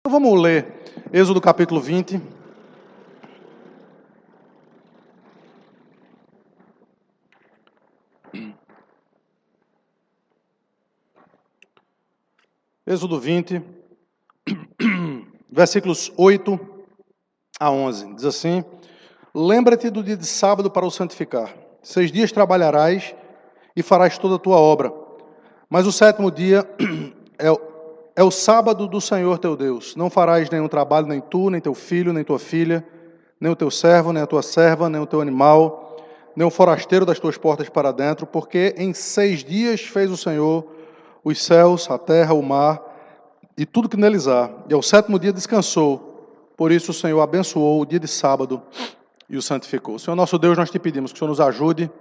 Então vamos ler Êxodo capítulo 20. Êxodo 20, versículos 8 a 11. Diz assim: Lembra-te do dia de sábado para o santificar. 6 dias trabalharás e farás toda a tua obra. Mas o sétimo dia é o sábado do Senhor teu Deus. Não farás nenhum trabalho, nem tu, nem teu filho, nem tua filha, nem o teu servo, nem a tua serva, nem o teu animal, nem o forasteiro das tuas portas para dentro, porque em 6 dias fez o Senhor os céus, a terra, o mar e tudo que neles há. E ao sétimo dia descansou. Por isso o Senhor abençoou o dia de sábado e o santificou. Senhor nosso Deus, nós te pedimos que o Senhor nos ajude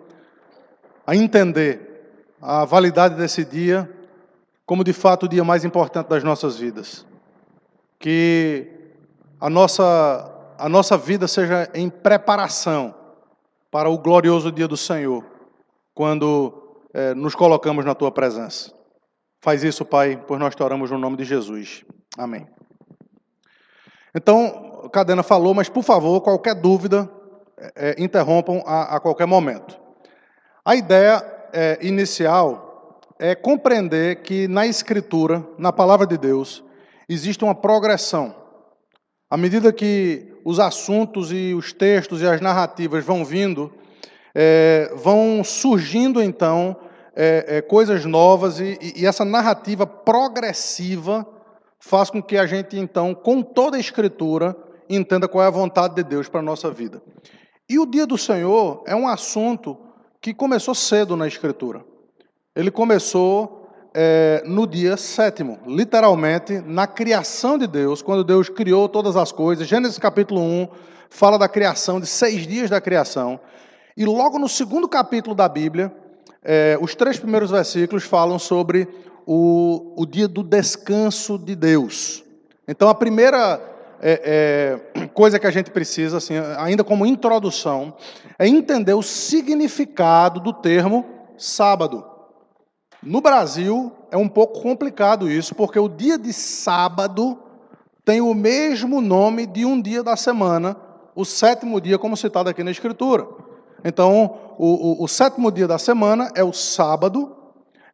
a entender a validade desse dia como de fato o dia mais importante das nossas vidas. Que a nossa vida seja em preparação para o glorioso dia do Senhor, quando nos colocamos na tua presença. Faz isso, Pai, pois nós te oramos no nome de Jesus. Amém. Então, a Cadena falou, mas por favor, qualquer dúvida, interrompam a qualquer momento. A ideia inicial é compreender que na Escritura, na Palavra de Deus, existe uma progressão. À medida que os assuntos e os textos e as narrativas vão vindo, vão surgindo então coisas novas e essa narrativa progressiva faz com que a gente então, com toda a Escritura, entenda qual é a vontade de Deus para a nossa vida. E o dia do Senhor é um assunto que começou cedo na Escritura. Ele começou no dia sétimo, literalmente na criação de Deus, quando Deus criou todas as coisas. Gênesis capítulo 1 fala da criação, de 6 dias da criação. E logo no segundo capítulo da Bíblia, os 3 primeiros versículos falam sobre o dia do descanso de Deus. Então a primeira coisa que a gente precisa, assim, ainda como introdução, é entender o significado do termo sábado. No Brasil é um pouco complicado isso, porque o dia de sábado tem o mesmo nome de um dia da semana, o sétimo dia, como citado aqui na Escritura. Então, o sétimo dia da semana é o sábado.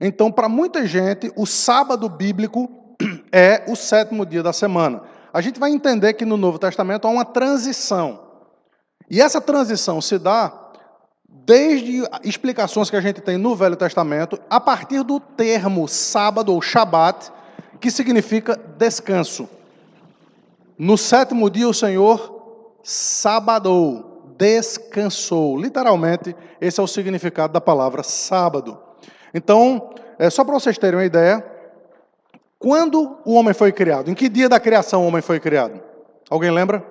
Então, para muita gente, o sábado bíblico é o sétimo dia da semana. A gente vai entender que no Novo Testamento há uma transição. E essa transição se dá desde explicações que a gente tem no Velho Testamento, a partir do termo sábado ou Shabat, que significa descanso. No sétimo dia o Senhor sabadou, descansou. Literalmente, esse é o significado da palavra sábado. Então, só para vocês terem uma ideia, quando o homem foi criado? Em que dia da criação o homem foi criado? Alguém lembra?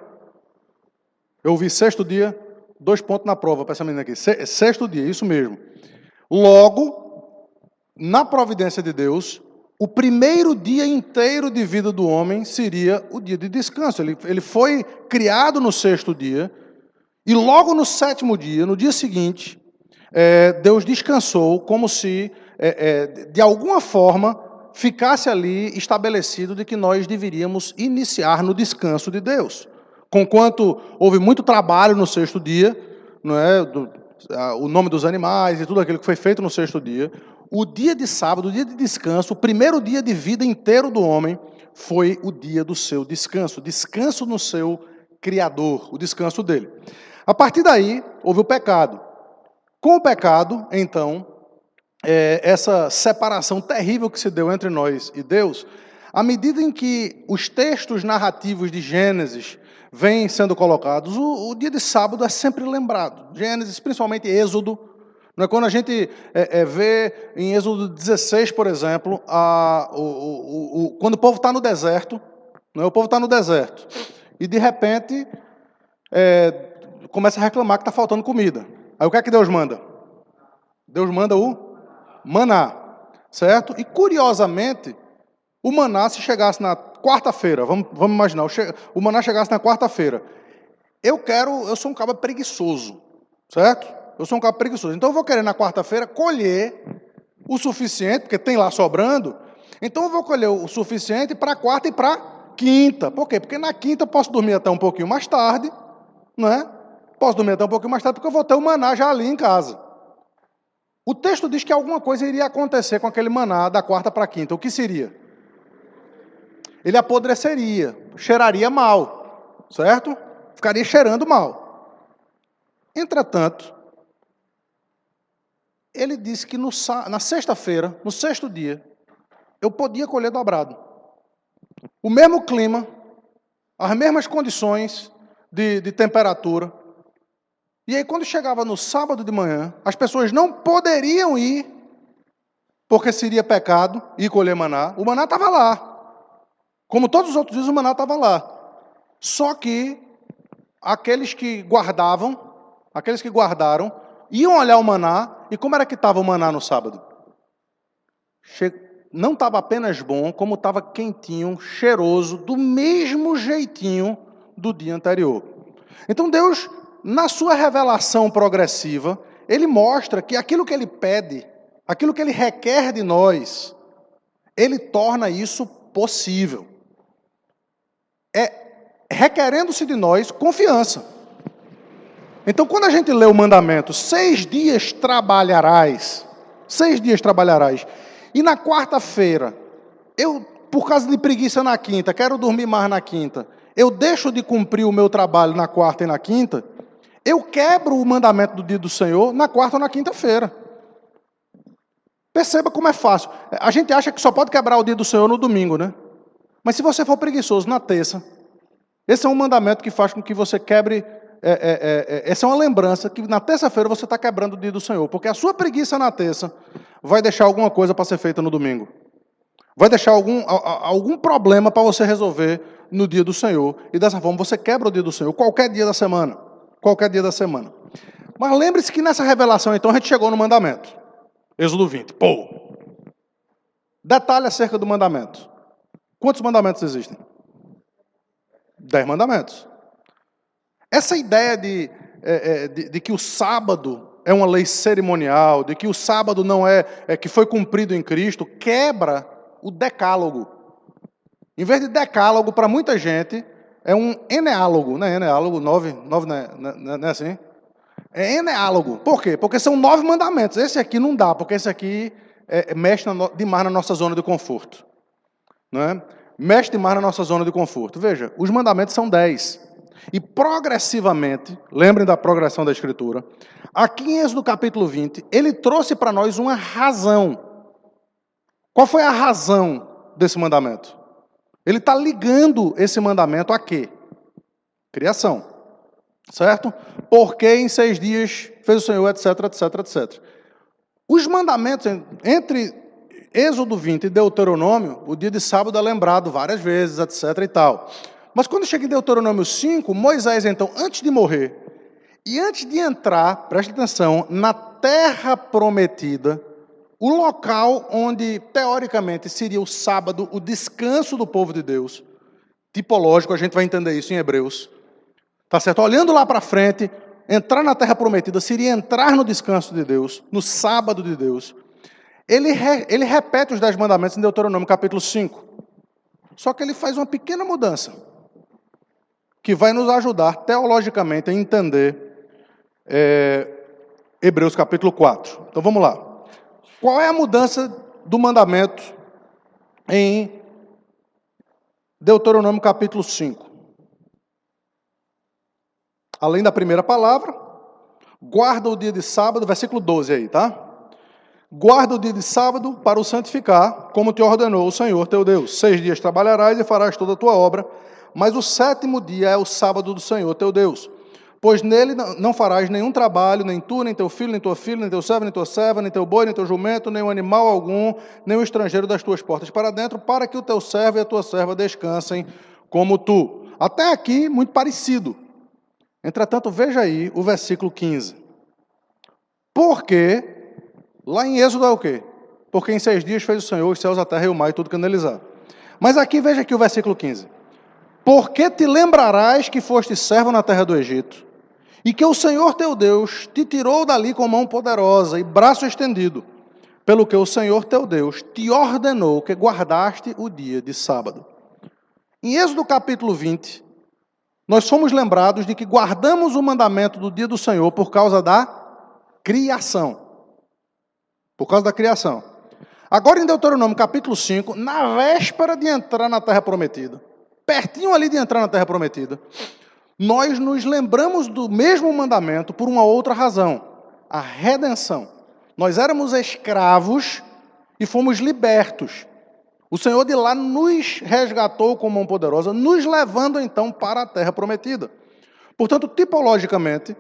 Eu ouvi sexto dia, 2 pontos na prova para essa menina aqui. Sexto dia, isso mesmo. Logo, na providência de Deus, o primeiro dia inteiro de vida do homem seria o dia de descanso. Ele foi criado no sexto dia, e logo no sétimo dia, no dia seguinte, Deus descansou como se, de alguma forma, ficasse ali estabelecido de que nós deveríamos iniciar no descanso de Deus. Conquanto houve muito trabalho no sexto dia, não é? O nome dos animais e tudo aquilo que foi feito no sexto dia, o dia de sábado, o dia de descanso, o primeiro dia de vida inteiro do homem, foi o dia do seu descanso. Descanso no seu Criador, o descanso dele. A partir daí, houve o pecado. Com o pecado, então, essa separação terrível que se deu entre nós e Deus, à medida em que os textos narrativos de Gênesis vêm sendo colocados, o dia de sábado é sempre lembrado. Gênesis, principalmente Êxodo. Não é? Quando a gente vê em Êxodo 16, por exemplo, quando o povo está no deserto, não é? O povo está no deserto, e de repente começa a reclamar que está faltando comida. Aí o que é que Deus manda? Deus manda o maná, certo? E curiosamente, o maná, se chegasse na quarta-feira, vamos imaginar, o maná chegasse na quarta-feira, eu sou um cara preguiçoso, certo? Eu sou um cara preguiçoso, então eu vou querer na quarta-feira colher o suficiente, porque tem lá sobrando, então eu vou colher o suficiente para a quarta e para a quinta. Por quê? Porque na quinta eu posso dormir até um pouquinho mais tarde, né? Posso dormir até um pouquinho mais tarde porque eu vou ter o maná já ali em casa. O texto diz que alguma coisa iria acontecer com aquele maná da quarta para a quinta. O que seria? Ele apodreceria, cheiraria mal, certo? Ficaria cheirando mal. Entretanto, ele disse que na sexta-feira, no sexto dia, eu podia colher dobrado. O mesmo clima, as mesmas condições de temperatura. E aí, quando chegava no sábado de manhã, as pessoas não poderiam ir, porque seria pecado ir colher maná. O maná estava lá. Como todos os outros dias, o maná estava lá. Só que aqueles que guardaram, iam olhar o maná, e como era que estava o maná no sábado? Não estava apenas bom, como estava quentinho, cheiroso, do mesmo jeitinho do dia anterior. Então Deus, na sua revelação progressiva, Ele mostra que aquilo que Ele pede, aquilo que Ele requer de nós, Ele torna isso possível. Requerendo-se de nós confiança. Então, quando a gente lê o mandamento, 6 dias trabalharás, e na quarta-feira, eu, por causa de preguiça na quinta, quero dormir mais na quinta, eu deixo de cumprir o meu trabalho na quarta e na quinta, eu quebro o mandamento do dia do Senhor na quarta ou na quinta-feira. Perceba como é fácil. A gente acha que só pode quebrar o dia do Senhor no domingo, né? Mas se você for preguiçoso na terça, esse é um mandamento que faz com que você quebre. Essa é uma lembrança que na terça-feira você está quebrando o dia do Senhor, porque a sua preguiça na terça vai deixar alguma coisa para ser feita no domingo. Vai deixar algum problema para você resolver no dia do Senhor. E dessa forma você quebra o dia do Senhor, qualquer dia da semana. Qualquer dia da semana. Mas lembre-se que nessa revelação, então, a gente chegou no mandamento. Êxodo 20. Detalhe acerca do mandamento. Quantos mandamentos existem? 10 mandamentos. Essa ideia de que o sábado é uma lei cerimonial, de que o sábado não é que foi cumprido em Cristo, quebra o decálogo. Em vez de decálogo, para muita gente, é um eneálogo, né? Eneálogo, 9 não é assim? É eneálogo. Por quê? Porque são 9 mandamentos. Esse aqui não dá, porque esse aqui mexe demais na nossa zona de conforto. Não é? Mexe demais na nossa zona de conforto. Veja, os mandamentos são 10. E progressivamente, lembrem da progressão da Escritura, aqui em Êxodo capítulo 20, ele trouxe para nós uma razão. Qual foi a razão desse mandamento? Ele está ligando esse mandamento a quê? Criação. Certo? Porque em 6 dias fez o Senhor, etc, etc, etc. Os mandamentos, entre Êxodo 20 e Deuteronômio, o dia de sábado é lembrado várias vezes, etc e tal. Mas quando chega em Deuteronômio 5, Moisés, então, antes de morrer, e antes de entrar, preste atenção, na terra prometida, o local onde, teoricamente, seria o sábado, o descanso do povo de Deus, tipológico, a gente vai entender isso em Hebreus, tá certo? Olhando lá para frente, entrar na terra prometida seria entrar no descanso de Deus, no sábado de Deus. Ele repete os 10 mandamentos em Deuteronômio capítulo 5. Só que ele faz uma pequena mudança, que vai nos ajudar teologicamente a entender Hebreus capítulo 4. Então vamos lá. Qual é a mudança do mandamento em Deuteronômio capítulo 5? Além da primeira palavra, guarda o dia de sábado, versículo 12 aí, tá? Guarda o dia de sábado para o santificar, como te ordenou o Senhor teu Deus. 6 dias trabalharás e farás toda a tua obra, mas o 7º dia é o sábado do Senhor teu Deus. Pois nele não farás nenhum trabalho, nem tu, nem teu filho, nem tua filha, nem teu servo, nem tua serva, nem teu boi, nem teu jumento, nem um animal algum, nem o estrangeiro das tuas portas para dentro, para que o teu servo e a tua serva descansem como tu. Até aqui, muito parecido. Entretanto, veja aí o versículo 15. Porque, lá em Êxodo é o quê? Porque em 6 dias fez o Senhor os céus, a terra e o mar e tudo que neles há. Mas aqui, veja aqui o versículo 15. Porque te lembrarás que foste servo na terra do Egito, e que o Senhor teu Deus te tirou dali com mão poderosa e braço estendido, pelo que o Senhor teu Deus te ordenou que guardaste o dia de sábado. Em Êxodo capítulo 20, nós somos lembrados de que guardamos o mandamento do dia do Senhor por causa da criação. Por causa da criação. Agora em Deuteronômio capítulo 5, na véspera de entrar na Terra Prometida, pertinho ali de entrar na Terra Prometida, nós nos lembramos do mesmo mandamento por uma outra razão, a redenção. Nós éramos escravos e fomos libertos. O Senhor de lá nos resgatou com mão poderosa, nos levando então para a Terra Prometida. Portanto, tipologicamente,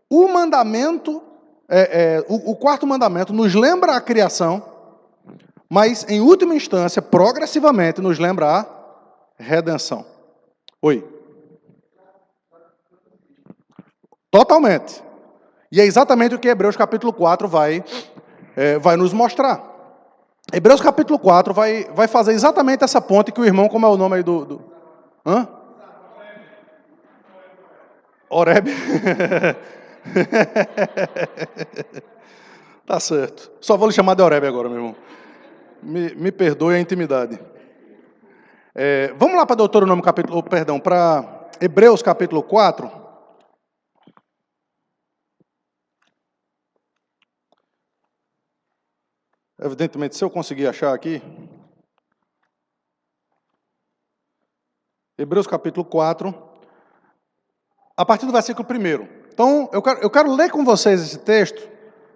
o mandamento, o quarto mandamento nos lembra a criação, mas em última instância, progressivamente, nos lembra a redenção. Oi. Totalmente. E é exatamente o que Hebreus capítulo 4 vai nos mostrar. Hebreus capítulo 4 vai fazer exatamente essa ponte que o irmão, como é o nome aí Hã? Oreb. Tá certo. Só vou lhe chamar de Oreb agora, meu irmão. Me perdoe a intimidade. Vamos lá para Deuteronômio capítulo, para Hebreus capítulo 4. Evidentemente, se eu conseguir achar aqui. Hebreus capítulo 4, a partir do versículo 1. Então, eu quero ler com vocês esse texto,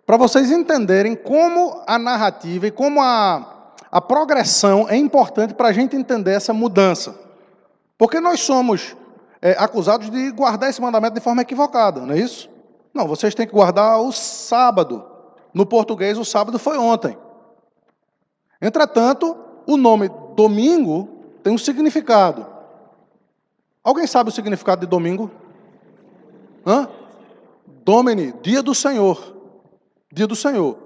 para vocês entenderem como a narrativa e como a progressão é importante para a gente entender essa mudança. Porque nós somos acusados de guardar esse mandamento de forma equivocada, não é isso? Não, vocês têm que guardar o sábado. No português, o sábado foi ontem. Entretanto, o nome domingo tem um significado. Alguém sabe o significado de domingo? Domini, dia do Senhor. Dia do Senhor.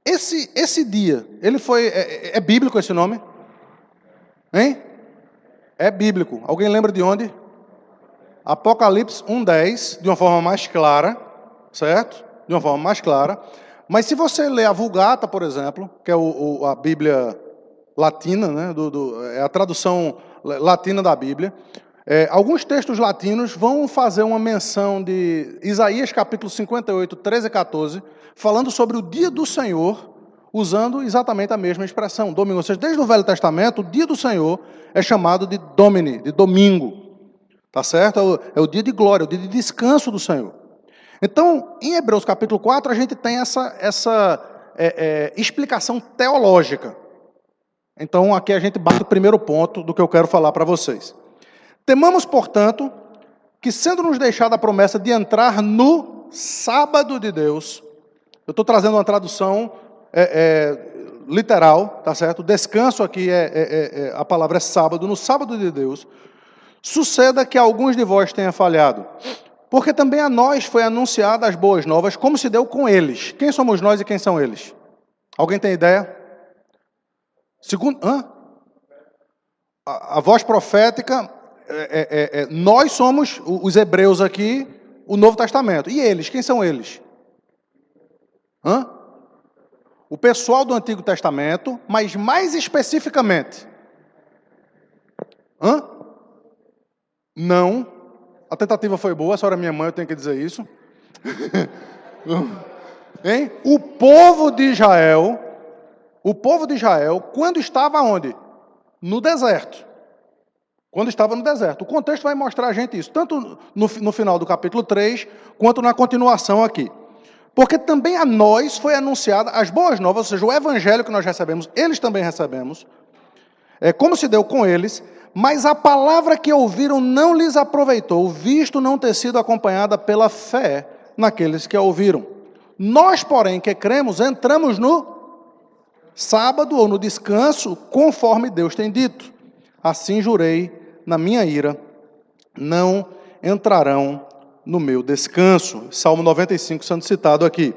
Esse dia, ele foi... É bíblico esse nome? Hein? É bíblico. Alguém lembra de onde? Apocalipse 1:10, de uma forma mais clara, certo? De uma forma mais clara. Mas se você ler a Vulgata, por exemplo, que é a Bíblia latina, né, é a tradução latina da Bíblia, alguns textos latinos vão fazer uma menção de Isaías capítulo 58, 13 e 14, falando sobre o dia do Senhor, usando exatamente a mesma expressão, domingo. Ou seja, desde o Velho Testamento, o dia do Senhor é chamado de Domini, de domingo. Tá certo? É o dia de glória, o dia de descanso do Senhor. Então, em Hebreus capítulo 4, a gente tem essa explicação teológica. Então, aqui a gente bate o primeiro ponto do que eu quero falar para vocês. Temamos, portanto, que sendo nos deixada a promessa de entrar no sábado de Deus, eu estou trazendo uma tradução literal, tá certo? Descanso aqui, a palavra é sábado, no sábado de Deus, suceda que alguns de vós tenha falhado. Porque também a nós foi anunciada as boas novas, como se deu com eles. Quem somos nós e quem são eles? Alguém tem ideia? Segundo, a voz profética, nós somos, os hebreus aqui, o Novo Testamento. E eles, quem são eles? O pessoal do Antigo Testamento, mas mais especificamente. Não. A tentativa foi boa, a senhora é minha mãe, eu tenho que dizer isso. Hein? O povo de Israel, quando estava onde? No deserto. Quando estava no deserto. O contexto vai mostrar a gente isso, tanto no final do capítulo 3, quanto na continuação aqui. Porque também a nós foi anunciada as boas novas, ou seja, o evangelho que nós recebemos, eles também recebemos, como se deu com eles, mas a palavra que ouviram não lhes aproveitou, visto não ter sido acompanhada pela fé naqueles que a ouviram. Nós, porém, que cremos, entramos no sábado ou no descanso, conforme Deus tem dito. Assim jurei na minha ira, não entrarão no meu descanso. Salmo 95 sendo citado aqui.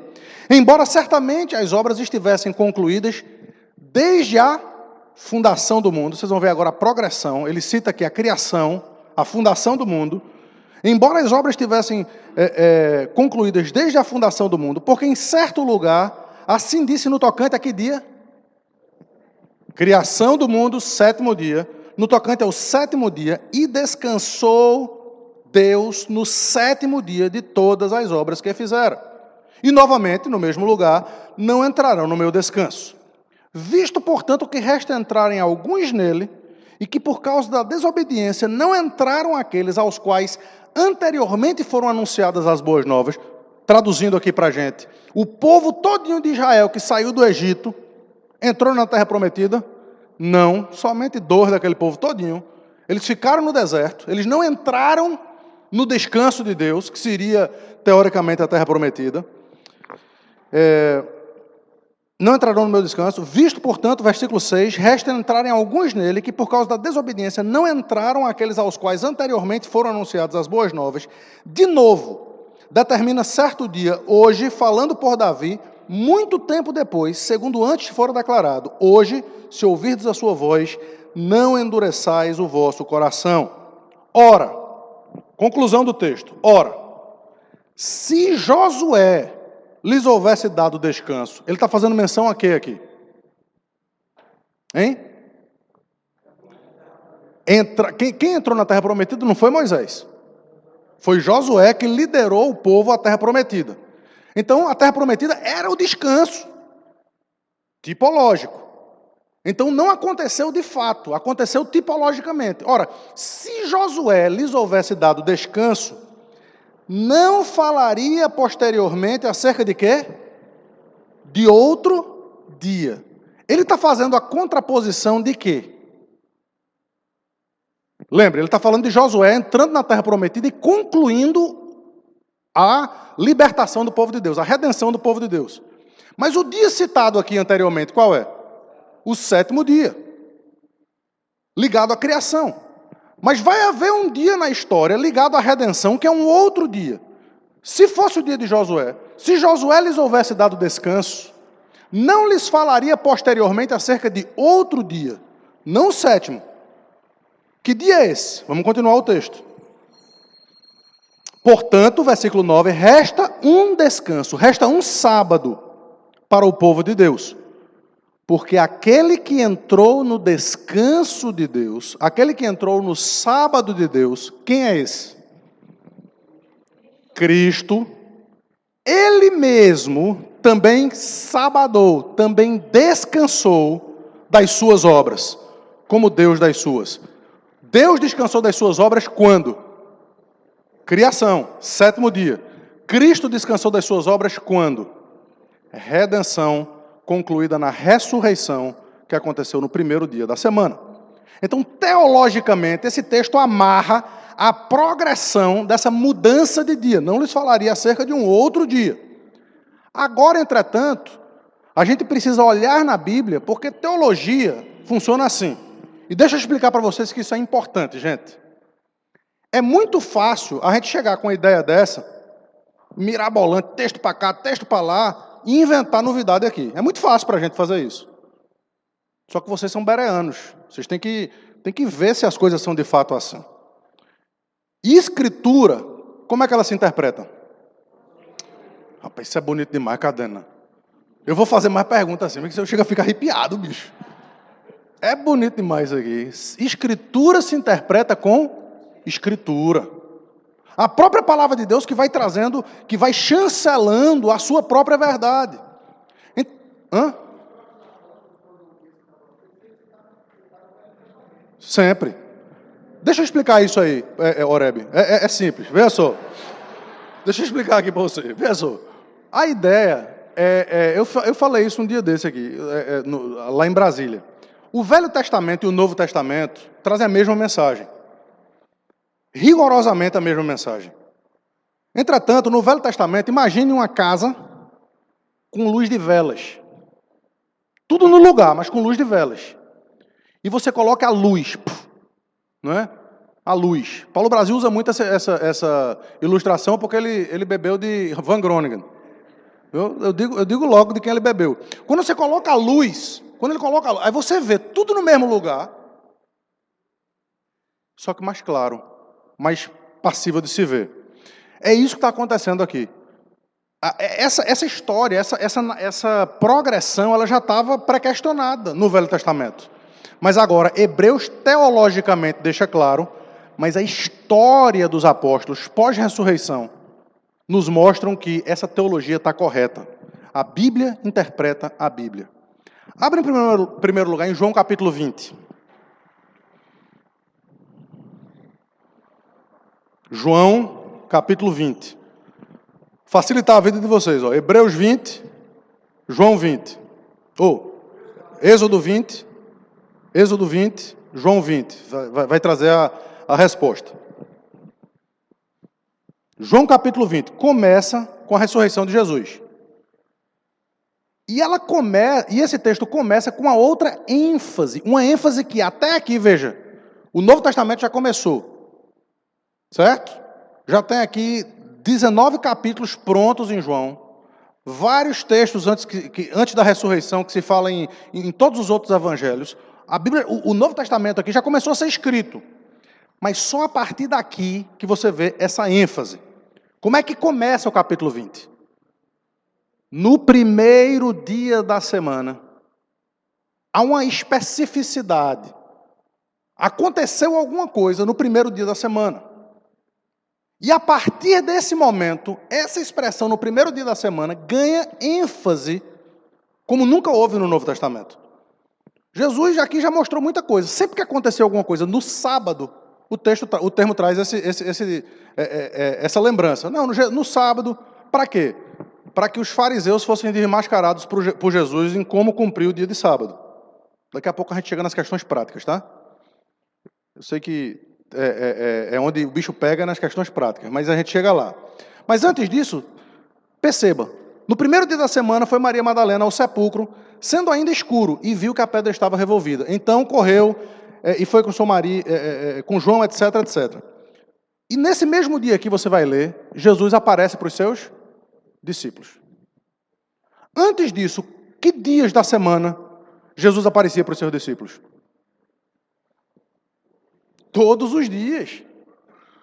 Embora certamente as obras estivessem concluídas desde a fundação do mundo, vocês vão ver agora a progressão, ele cita aqui a criação, a fundação do mundo, embora as obras estivessem concluídas desde a fundação do mundo, porque em certo lugar, assim disse no tocante a que dia? Criação do mundo, sétimo dia, no tocante ao sétimo dia, e descansou Deus no sétimo dia de todas as obras que fizera. E novamente, no mesmo lugar, não entrarão no meu descanso. Visto, portanto, que resta entrarem alguns nele, e que por causa da desobediência não entraram aqueles aos quais anteriormente foram anunciadas as boas novas, traduzindo aqui para a gente, o povo todinho de Israel que saiu do Egito, entrou na terra prometida? Não, somente 2 daquele povo todinho. Eles ficaram no deserto, eles não entraram no descanso de Deus, que seria, teoricamente, a terra prometida. Não entrarão no meu descanso, visto, portanto, versículo 6, resta entrarem alguns nele, que por causa da desobediência não entraram aqueles aos quais anteriormente foram anunciadas as boas novas. De novo, determina certo dia, hoje, falando por Davi, muito tempo depois, segundo antes fora declarado, hoje, se ouvirdes a sua voz, não endureçais o vosso coração. Ora, conclusão do texto, ora, se Josué lhes houvesse dado descanso, ele está fazendo menção a quê aqui? Hein? Quem entrou na terra prometida não foi Moisés. Foi Josué que liderou o povo à terra prometida. Então, a terra prometida era o descanso tipológico. Então, não aconteceu de fato, aconteceu tipologicamente. Ora, se Josué lhes houvesse dado descanso, não falaria posteriormente acerca de quê? De outro dia. Ele está fazendo a contraposição de quê? Lembre, ele está falando de Josué entrando na terra prometida e concluindo a libertação do povo de Deus, a redenção do povo de Deus. Mas o dia citado aqui anteriormente, qual é? O sétimo dia, ligado à criação. Mas vai haver um dia na história ligado à redenção, que é um outro dia. Se fosse o dia de Josué, se Josué lhes houvesse dado descanso, não lhes falaria posteriormente acerca de outro dia, não o sétimo. Que dia é esse? Vamos continuar o texto. Portanto, versículo 9, resta um descanso, resta um sábado para o povo de Deus. Porque aquele que entrou no descanso de Deus, aquele que entrou no sábado de Deus, quem é esse? Cristo. Ele mesmo também sabadou, também descansou das suas obras, como Deus das suas. Deus descansou das suas obras quando? Criação, sétimo dia. Cristo descansou das suas obras quando? Redenção, concluída na ressurreição, que aconteceu no primeiro dia da semana. Então, teologicamente, esse texto amarra a progressão dessa mudança de dia. Não lhes falaria acerca de um outro dia. Agora, entretanto, a gente precisa olhar na Bíblia, porque teologia funciona assim. E deixa eu explicar para vocês que isso é importante, gente. É muito fácil a gente chegar com uma ideia dessa, mirabolante, texto para cá, texto para lá, e inventar novidade aqui. É muito fácil para a gente fazer isso. Só que vocês são bereanos. Vocês têm que ver se as coisas são de fato assim. E escritura, como é que ela se interpreta? Rapaz, isso é bonito demais, Cadena. Eu vou fazer mais perguntas assim, porque eu chego a ficar arrepiado, bicho. É bonito demais isso aqui. Escritura se interpreta com escritura. A própria palavra de Deus que vai trazendo, que vai chancelando a sua própria verdade. Hã? Sempre. Deixa eu explicar isso aí, Oreb. É simples, veja só. Deixa eu explicar aqui para você. Veja só. A ideia, eu falei isso um dia desse aqui, lá em Brasília. O Velho Testamento e o Novo Testamento trazem a mesma mensagem. Rigorosamente a mesma mensagem. Entretanto, no Velho Testamento, imagine uma casa com luz de velas. Tudo no lugar, mas com luz de velas. E você coloca a luz, não é? A luz. Paulo Brasil usa muito essa ilustração porque ele bebeu de Van Groningen. Eu digo logo de quem ele bebeu. Quando você coloca a luz, aí você vê tudo no mesmo lugar, só que mais claro, mais passível de se ver. É isso que está acontecendo aqui. Essa história, essa progressão, ela já estava pré-questionada no Velho Testamento. Mas agora, Hebreus teologicamente deixa claro, mas a história dos apóstolos pós-ressurreição nos mostram que essa teologia está correta. A Bíblia interpreta a Bíblia. Abre em primeiro lugar em João capítulo 20. João capítulo 20. Facilitar a vida de vocês, ó. Hebreus 20, João 20. Êxodo 20, João 20. Vai trazer a resposta. João capítulo 20 começa com a ressurreição de Jesus. E esse texto começa com uma outra ênfase, uma ênfase que até aqui, veja, o Novo Testamento já começou, certo? Já tem aqui 19 capítulos prontos em João, vários textos antes da ressurreição que se fala em todos os outros evangelhos. A Bíblia, o Novo Testamento aqui já começou a ser escrito, mas só a partir daqui que você vê essa ênfase. Como é que começa o capítulo 20? No primeiro dia da semana, há uma especificidade. Aconteceu alguma coisa no primeiro dia da semana. E a partir desse momento, essa expressão no primeiro dia da semana ganha ênfase como nunca houve no Novo Testamento. Jesus aqui já mostrou muita coisa. Sempre que aconteceu alguma coisa no sábado, o termo traz essa lembrança. Não, no sábado, para quê? Para que os fariseus fossem desmascarados por Jesus em como cumprir o dia de sábado. Daqui a pouco a gente chega nas questões práticas, tá? Eu sei que é onde o bicho pega nas questões práticas, mas a gente chega lá. Mas antes disso, perceba, no primeiro dia da semana foi Maria Madalena ao sepulcro, sendo ainda escuro, e viu que a pedra estava revolvida. Então correu e foi com sua Maria, com João, etc, etc. E nesse mesmo dia que você vai ler, Jesus aparece para os seus discípulos. Antes disso, que dias da semana Jesus aparecia para os seus discípulos? Todos os dias.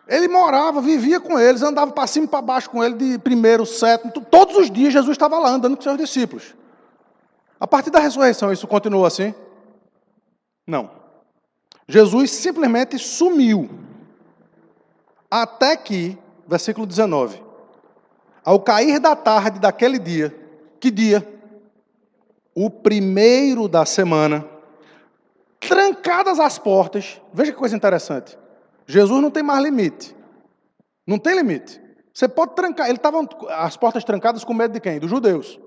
Ele morava, vivia com eles, andava para cima e para baixo com ele, de primeiro, sétimo, todos os dias Jesus estava lá andando com seus discípulos. A partir da ressurreição, isso continuou assim? Não. Jesus simplesmente sumiu. Até que, versículo 19, ao cair da tarde daquele dia, que dia? O primeiro da semana, trancadas as portas, veja que coisa interessante, Jesus não tem mais limite, não tem limite, você pode trancar, ele estava as portas trancadas com medo de quem? Dos judeus.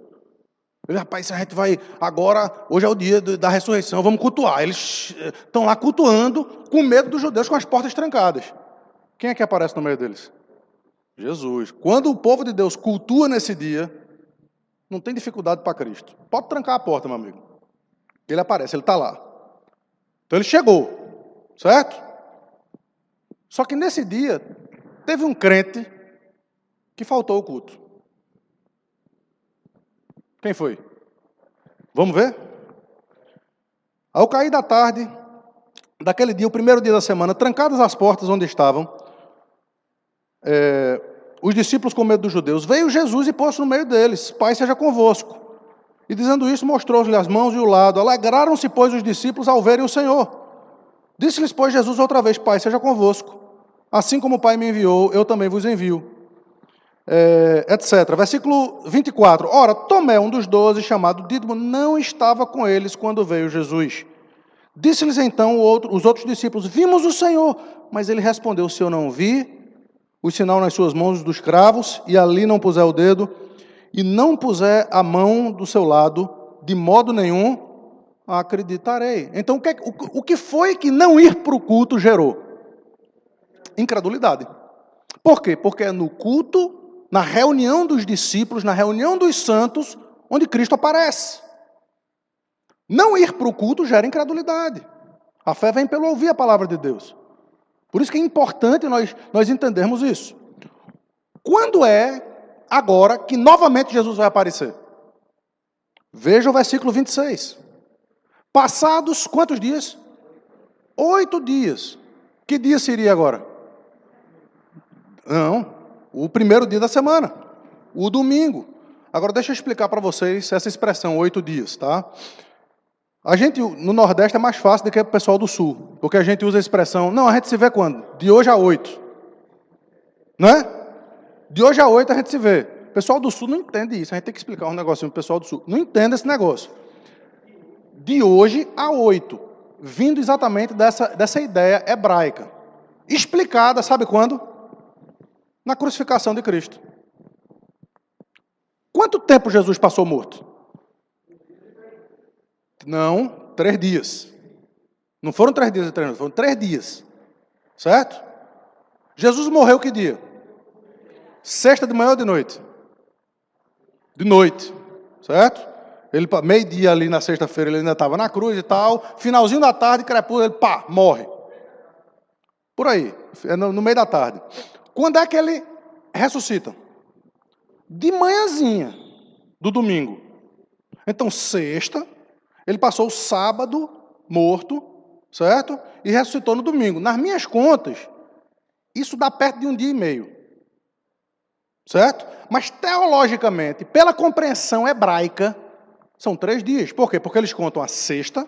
Ele, rapaz, a gente vai agora, hoje é o dia da ressurreição, vamos cultuar. Eles estão lá cultuando com medo dos judeus com as portas trancadas. Quem é que aparece no meio deles? Jesus. Quando o povo de Deus cultua nesse dia, não tem dificuldade para Cristo. Pode trancar a porta, meu amigo. Ele aparece, ele está lá. Então ele chegou, certo? Só que nesse dia, teve um crente que faltou o culto. Quem foi? Vamos ver? Ao cair da tarde, daquele dia, o primeiro dia da semana, trancadas as portas onde estavam, os discípulos com medo dos judeus, veio Jesus e pôs-se no meio deles, Pai seja convosco. E dizendo isso, mostrou-lhe as mãos e o lado. Alegraram-se, pois, os discípulos ao verem o Senhor. Disse-lhes, pois, Jesus outra vez, Pai seja convosco. Assim como o Pai me enviou, eu também vos envio. Etc. Versículo 24. Ora, Tomé, um dos 12, chamado Dídimo, não estava com eles quando veio Jesus. Disse-lhes então os outros discípulos, vimos o Senhor. Mas ele respondeu, se eu não vi o sinal nas suas mãos dos cravos, e ali não puser o dedo, e não puser a mão do seu lado, de modo nenhum acreditarei. Então, o que foi que não ir para o culto gerou? Incredulidade. Por quê? Porque é no culto, na reunião dos discípulos, na reunião dos santos, onde Cristo aparece. Não ir para o culto gera incredulidade. A fé vem pelo ouvir a palavra de Deus. Por isso que é importante nós entendermos isso. Quando é agora que novamente Jesus vai aparecer? Veja o versículo 26. Passados quantos dias? 8 dias. Que dia seria agora? Não, o primeiro dia da semana, o domingo. Agora deixa eu explicar para vocês essa expressão, 8 dias, tá? A gente, no Nordeste, é mais fácil do que o pessoal do Sul, porque a gente usa a expressão, não, a gente se vê quando? De hoje a 8. Não é? De hoje a 8 a gente se vê. O pessoal do Sul não entende isso, a gente tem que explicar um negocinho pro pessoal do Sul. Não entende esse negócio. De hoje a 8, vindo exatamente dessa ideia hebraica. Explicada, sabe quando? Na crucificação de Cristo. Quanto tempo Jesus passou morto? Não, 3 dias. Não foram 3 dias de treino, foram 3 dias. Certo? Jesus morreu que dia? Sexta de manhã ou de noite? De noite. Certo? Ele, meio-dia ali na sexta-feira, ele ainda estava na cruz e tal. Finalzinho da tarde, crepúsculo, ele pá, morre. Por aí, no meio da tarde. Quando é que ele ressuscita? De manhãzinha do domingo. Então, sexta, ele passou o sábado morto, certo? E ressuscitou no domingo. Nas minhas contas, isso dá perto de 1 dia e meio. Certo? Mas teologicamente, pela compreensão hebraica, são 3 dias. Por quê? Porque eles contam a sexta,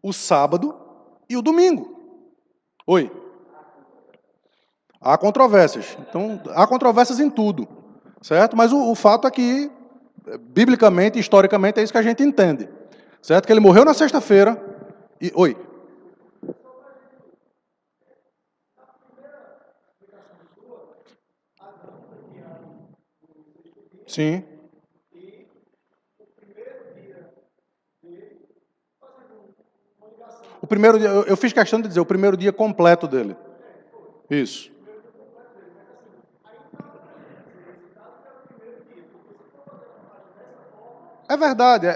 o sábado e o domingo. Oi? Há controvérsias. Então, há controvérsias em tudo. Certo? Mas o fato é que, biblicamente, historicamente, é isso que a gente entende. Certo? Que ele morreu na sexta-feira. E, oi? Sim. O primeiro dia, eu fiz questão de dizer, o primeiro dia completo dele. Isso. É verdade,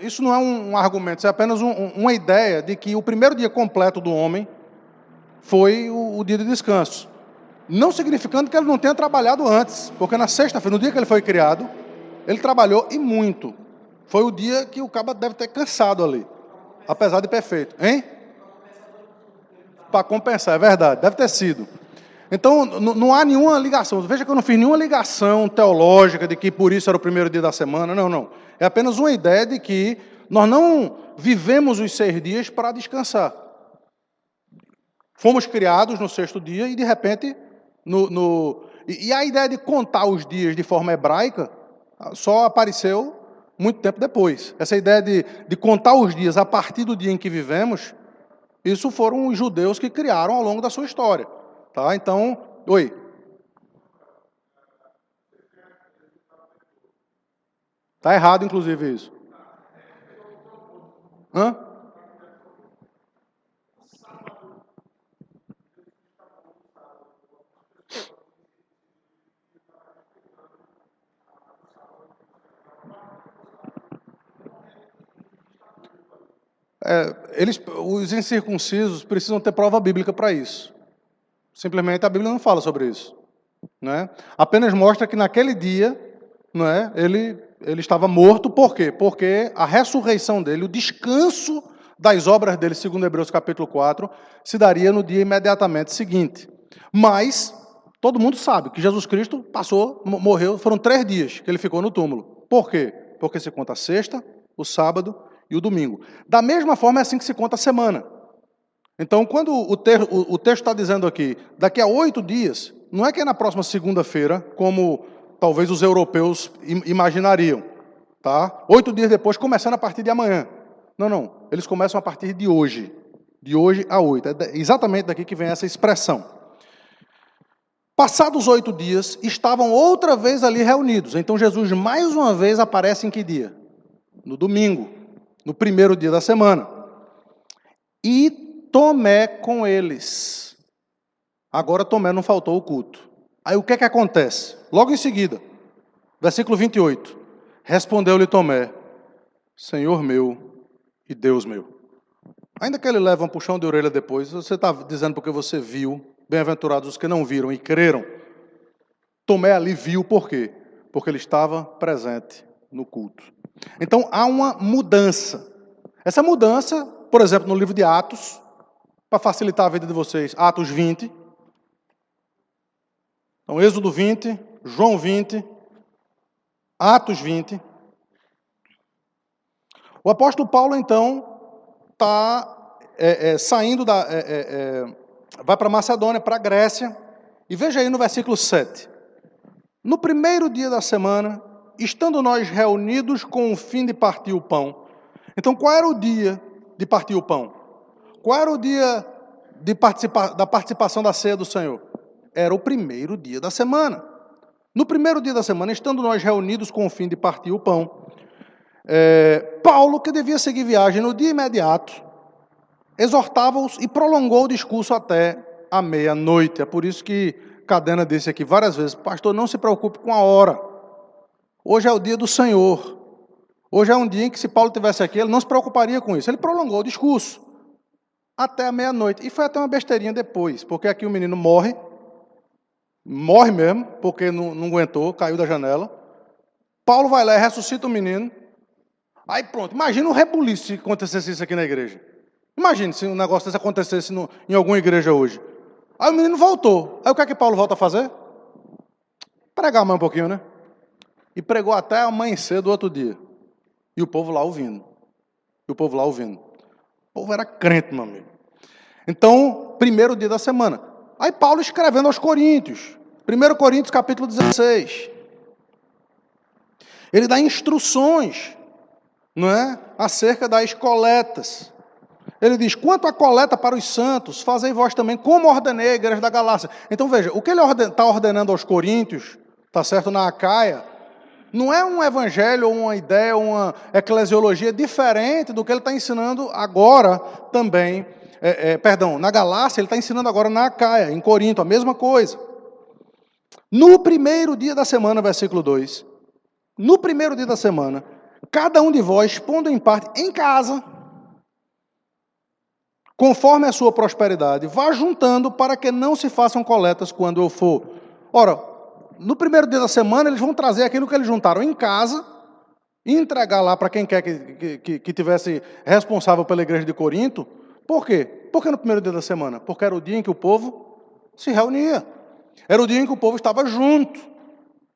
isso não é um argumento, isso é apenas uma ideia de que o primeiro dia completo do homem foi o dia de descanso. Não significando que ele não tenha trabalhado antes, porque na sexta-feira, no dia que ele foi criado, ele trabalhou e muito. Foi o dia que o caba deve ter cansado ali, apesar de perfeito. Hein? Para compensar, é verdade, deve ter sido. Então, não há nenhuma ligação. Veja que eu não fiz nenhuma ligação teológica de que por isso era o primeiro dia da semana. Não, não. É apenas uma ideia de que nós não vivemos os 6 dias para descansar. Fomos criados no 6º dia e, de repente, e a ideia de contar os dias de forma hebraica só apareceu muito tempo depois. Essa ideia de contar os dias a partir do dia em que vivemos, isso foram os judeus que criaram ao longo da sua história. Tá? Então, oi. Tá errado, inclusive, isso. Hã? Os incircuncisos precisam ter prova bíblica para isso. Simplesmente a Bíblia não fala sobre isso. Né? Apenas mostra que naquele dia, não é, ele estava morto, por quê? Porque a ressurreição dele, o descanso das obras dele, segundo Hebreus capítulo 4, se daria no dia imediatamente seguinte. Mas todo mundo sabe que Jesus Cristo morreu, foram 3 dias que ele ficou no túmulo. Por quê? Porque se conta a sexta, o sábado e o domingo. Da mesma forma é assim que se conta a semana. Então, quando o texto está dizendo aqui, daqui a 8 dias, não é que é na próxima segunda-feira, como talvez os europeus imaginariam, tá? 8 dias depois, começando a partir de amanhã. Não, não. Eles começam a partir de hoje. De hoje a 8. É exatamente daqui que vem essa expressão. Passados 8 dias, estavam outra vez ali reunidos. Então, Jesus mais uma vez aparece em que dia? No domingo, no primeiro dia da semana. E Tomé com eles. Agora Tomé não faltou o culto. Aí o que é que acontece? Logo em seguida, versículo 28. Respondeu-lhe Tomé, Senhor meu e Deus meu. Ainda que ele leve um puxão de orelha depois, você está dizendo porque você viu, bem-aventurados os que não viram e creram. Tomé ali viu por quê? Porque ele estava presente no culto. Então há uma mudança. Essa mudança, por exemplo, no livro de Atos, para facilitar a vida de vocês, Atos 20. Então, Êxodo 20, João 20, Atos 20. O apóstolo Paulo, então, está saindo vai para Macedônia, para a Grécia, e veja aí no versículo 7. No primeiro dia da semana, estando nós reunidos com o fim de partir o pão. Então, qual era o dia de partir o pão? Qual era o dia da participação da ceia do Senhor? Era o primeiro dia da semana. No primeiro dia da semana, estando nós reunidos com o fim de partir o pão, Paulo, que devia seguir viagem no dia imediato, exortava-os e prolongou o discurso até a meia-noite. É por isso que Cadena disse aqui várias vezes: pastor, não se preocupe com a hora. Hoje é o dia do Senhor. Hoje é um dia em que, se Paulo estivesse aqui, ele não se preocuparia com isso. Ele prolongou o discurso até a meia-noite. E foi até uma besteirinha depois, porque aqui o menino morre mesmo, porque não aguentou, caiu da janela. Paulo vai lá e ressuscita o menino. Aí pronto, imagina o rebuliço se acontecesse isso aqui na igreja. Imagine se um negócio desse acontecesse em alguma igreja hoje. Aí o menino voltou. Aí o que é que Paulo volta a fazer? Pregar mais um pouquinho, né? E pregou até amanhecer do outro dia. E o povo lá ouvindo. O povo era crente, meu amigo. Então, primeiro dia da semana. Aí Paulo escrevendo aos Coríntios. 1 Coríntios, capítulo 16. Ele dá instruções, não é? Acerca das coletas. Ele diz: quanto à coleta para os santos, fazei vós também, como ordenei a igreja da Galácia. Então veja, o que ele está ordenando aos Coríntios, está certo, na Acaia, não é um evangelho, ou uma ideia, uma eclesiologia diferente do que ele está ensinando agora também, na Galácia, ele está ensinando agora na Acaia, em Corinto, a mesma coisa. No primeiro dia da semana, versículo 2, no primeiro dia da semana, cada um de vós, pondo em parte em casa, conforme a sua prosperidade, vá juntando para que não se façam coletas quando eu for. Ora, no primeiro dia da semana, eles vão trazer aquilo que eles juntaram em casa e entregar lá para quem quer que tivesse responsável pela igreja de Corinto. Por quê? Por que no primeiro dia da semana? Porque era o dia em que o povo se reunia. Era o dia em que o povo estava junto.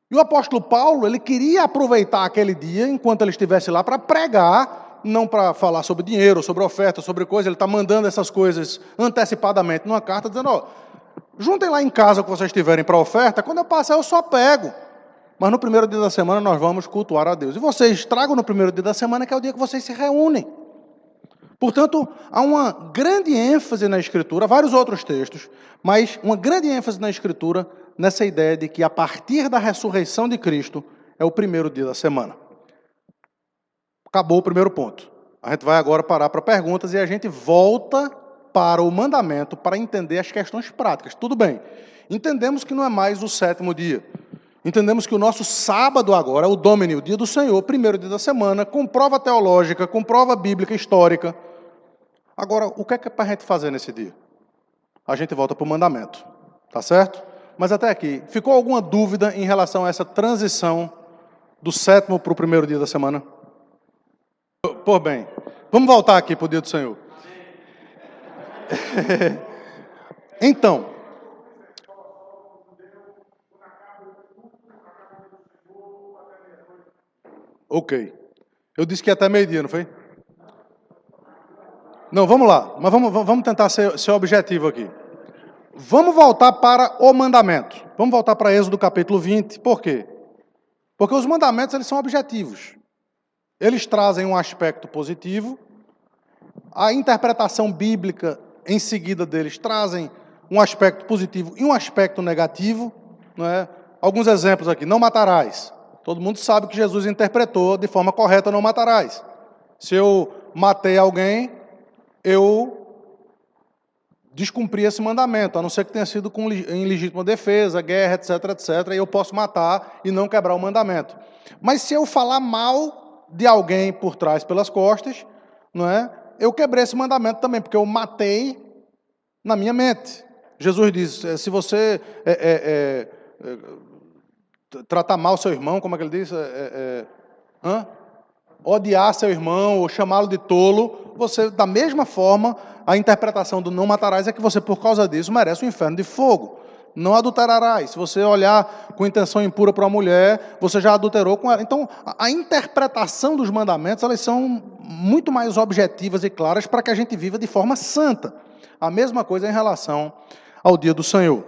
E o apóstolo Paulo, ele queria aproveitar aquele dia, enquanto ele estivesse lá, para pregar, não para falar sobre dinheiro, sobre oferta, sobre coisa. Ele está mandando essas coisas antecipadamente numa carta, dizendo: ó, juntem lá em casa o que vocês tiverem para oferta, quando eu passar eu só pego. Mas no primeiro dia da semana nós vamos cultuar a Deus. E vocês tragam no primeiro dia da semana, que é o dia que vocês se reúnem. Portanto, há uma grande ênfase na Escritura, vários outros textos, mas uma grande ênfase na Escritura nessa ideia de que a partir da ressurreição de Cristo é o primeiro dia da semana. Acabou o primeiro ponto. A gente vai agora parar para perguntas e a gente volta para o mandamento para entender as questões práticas. Tudo bem, entendemos que não é mais o sétimo dia. Entendemos que o nosso sábado agora é o Domini, o dia do Senhor, primeiro dia da semana, com prova teológica, com prova bíblica, histórica. Agora, o que é para a gente fazer nesse dia? A gente volta para o mandamento, tá certo? Mas até aqui, ficou alguma dúvida em relação a essa transição do sétimo para o primeiro dia da semana? Por bem, vamos voltar aqui para o dia do Senhor. Então, ok. Eu disse que ia até meio-dia, não foi? Não, vamos lá. Mas vamos tentar ser objetivo aqui. Vamos voltar para o mandamento. Vamos voltar para Êxodo capítulo 20. Por quê? Porque os mandamentos, eles são objetivos. Eles trazem um aspecto positivo. A interpretação bíblica em seguida deles trazem um aspecto positivo e um aspecto negativo. Não é? Alguns exemplos aqui. Não matarás. Todo mundo sabe que Jesus interpretou de forma correta: não matarás. Se eu matei alguém, eu descumpri esse mandamento, a não ser que tenha sido em legítima defesa, guerra, etc, etc, e eu posso matar e não quebrar o mandamento. Mas se eu falar mal de alguém por trás, pelas costas, não é? Eu quebrei esse mandamento também, porque eu matei na minha mente. Jesus diz: se você tratar mal seu irmão, como é que ele diz? Odiar seu irmão ou chamá-lo de tolo, você, da mesma forma, a interpretação do não matarás é que você, por causa disso, merece o inferno de fogo. não adulterarás. Se você olhar com intenção impura para uma mulher, você já adulterou com ela. Então, a interpretação dos mandamentos, elas são muito mais objetivas e claras para que a gente viva de forma santa. A mesma coisa em relação ao dia do Senhor.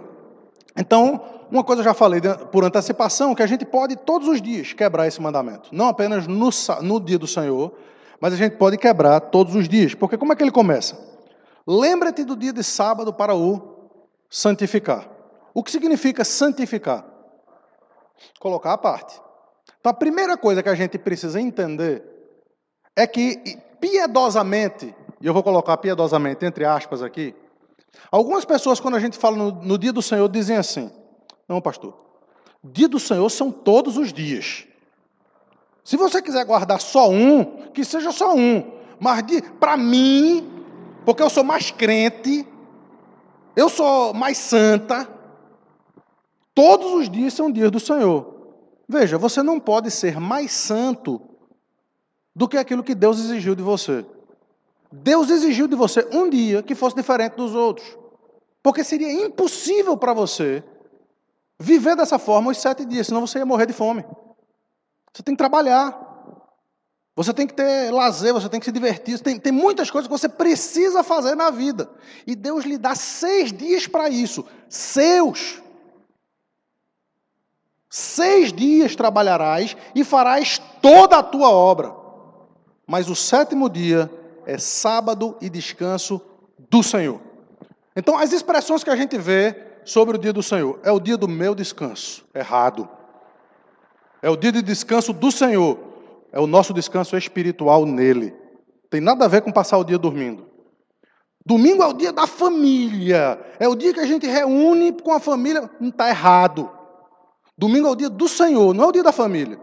Então, uma coisa eu já falei por antecipação, que a gente pode todos os dias quebrar esse mandamento. Não apenas no dia do Senhor, mas a gente pode quebrar todos os dias. Porque como é que ele começa? Lembra-te do dia de sábado para o santificar. O que significa santificar? Colocar à parte. Então, a primeira coisa que a gente precisa entender é que piedosamente, e eu vou colocar piedosamente entre aspas aqui, algumas pessoas, quando a gente fala no dia do Senhor, dizem assim: não, pastor, dia do Senhor são todos os dias. Se você quiser guardar só um, que seja só um. Mas para mim, porque eu sou mais crente, eu sou mais santa, todos os dias são dias do Senhor. Veja, você não pode ser mais santo do que aquilo que Deus exigiu de você. Deus exigiu de você um dia que fosse diferente dos outros. Porque seria impossível para você viver dessa forma os 7 dias, senão você ia morrer de fome. Você tem que trabalhar. Você tem que ter lazer, você tem que se divertir. Tem muitas coisas que você precisa fazer na vida. E Deus lhe dá 6 dias para isso. Seus. 6 dias trabalharás e farás toda a tua obra. Mas o 7º dia é sábado e descanso do Senhor. Então, as expressões que a gente vê sobre o dia do Senhor: é o dia do meu descanso. Errado. É o dia de descanso do Senhor. É o nosso descanso espiritual nele. Tem nada a ver com passar o dia dormindo. Domingo é o dia da família. É o dia que a gente reúne com a família. Não está errado. Domingo é o dia do Senhor, não é o dia da família.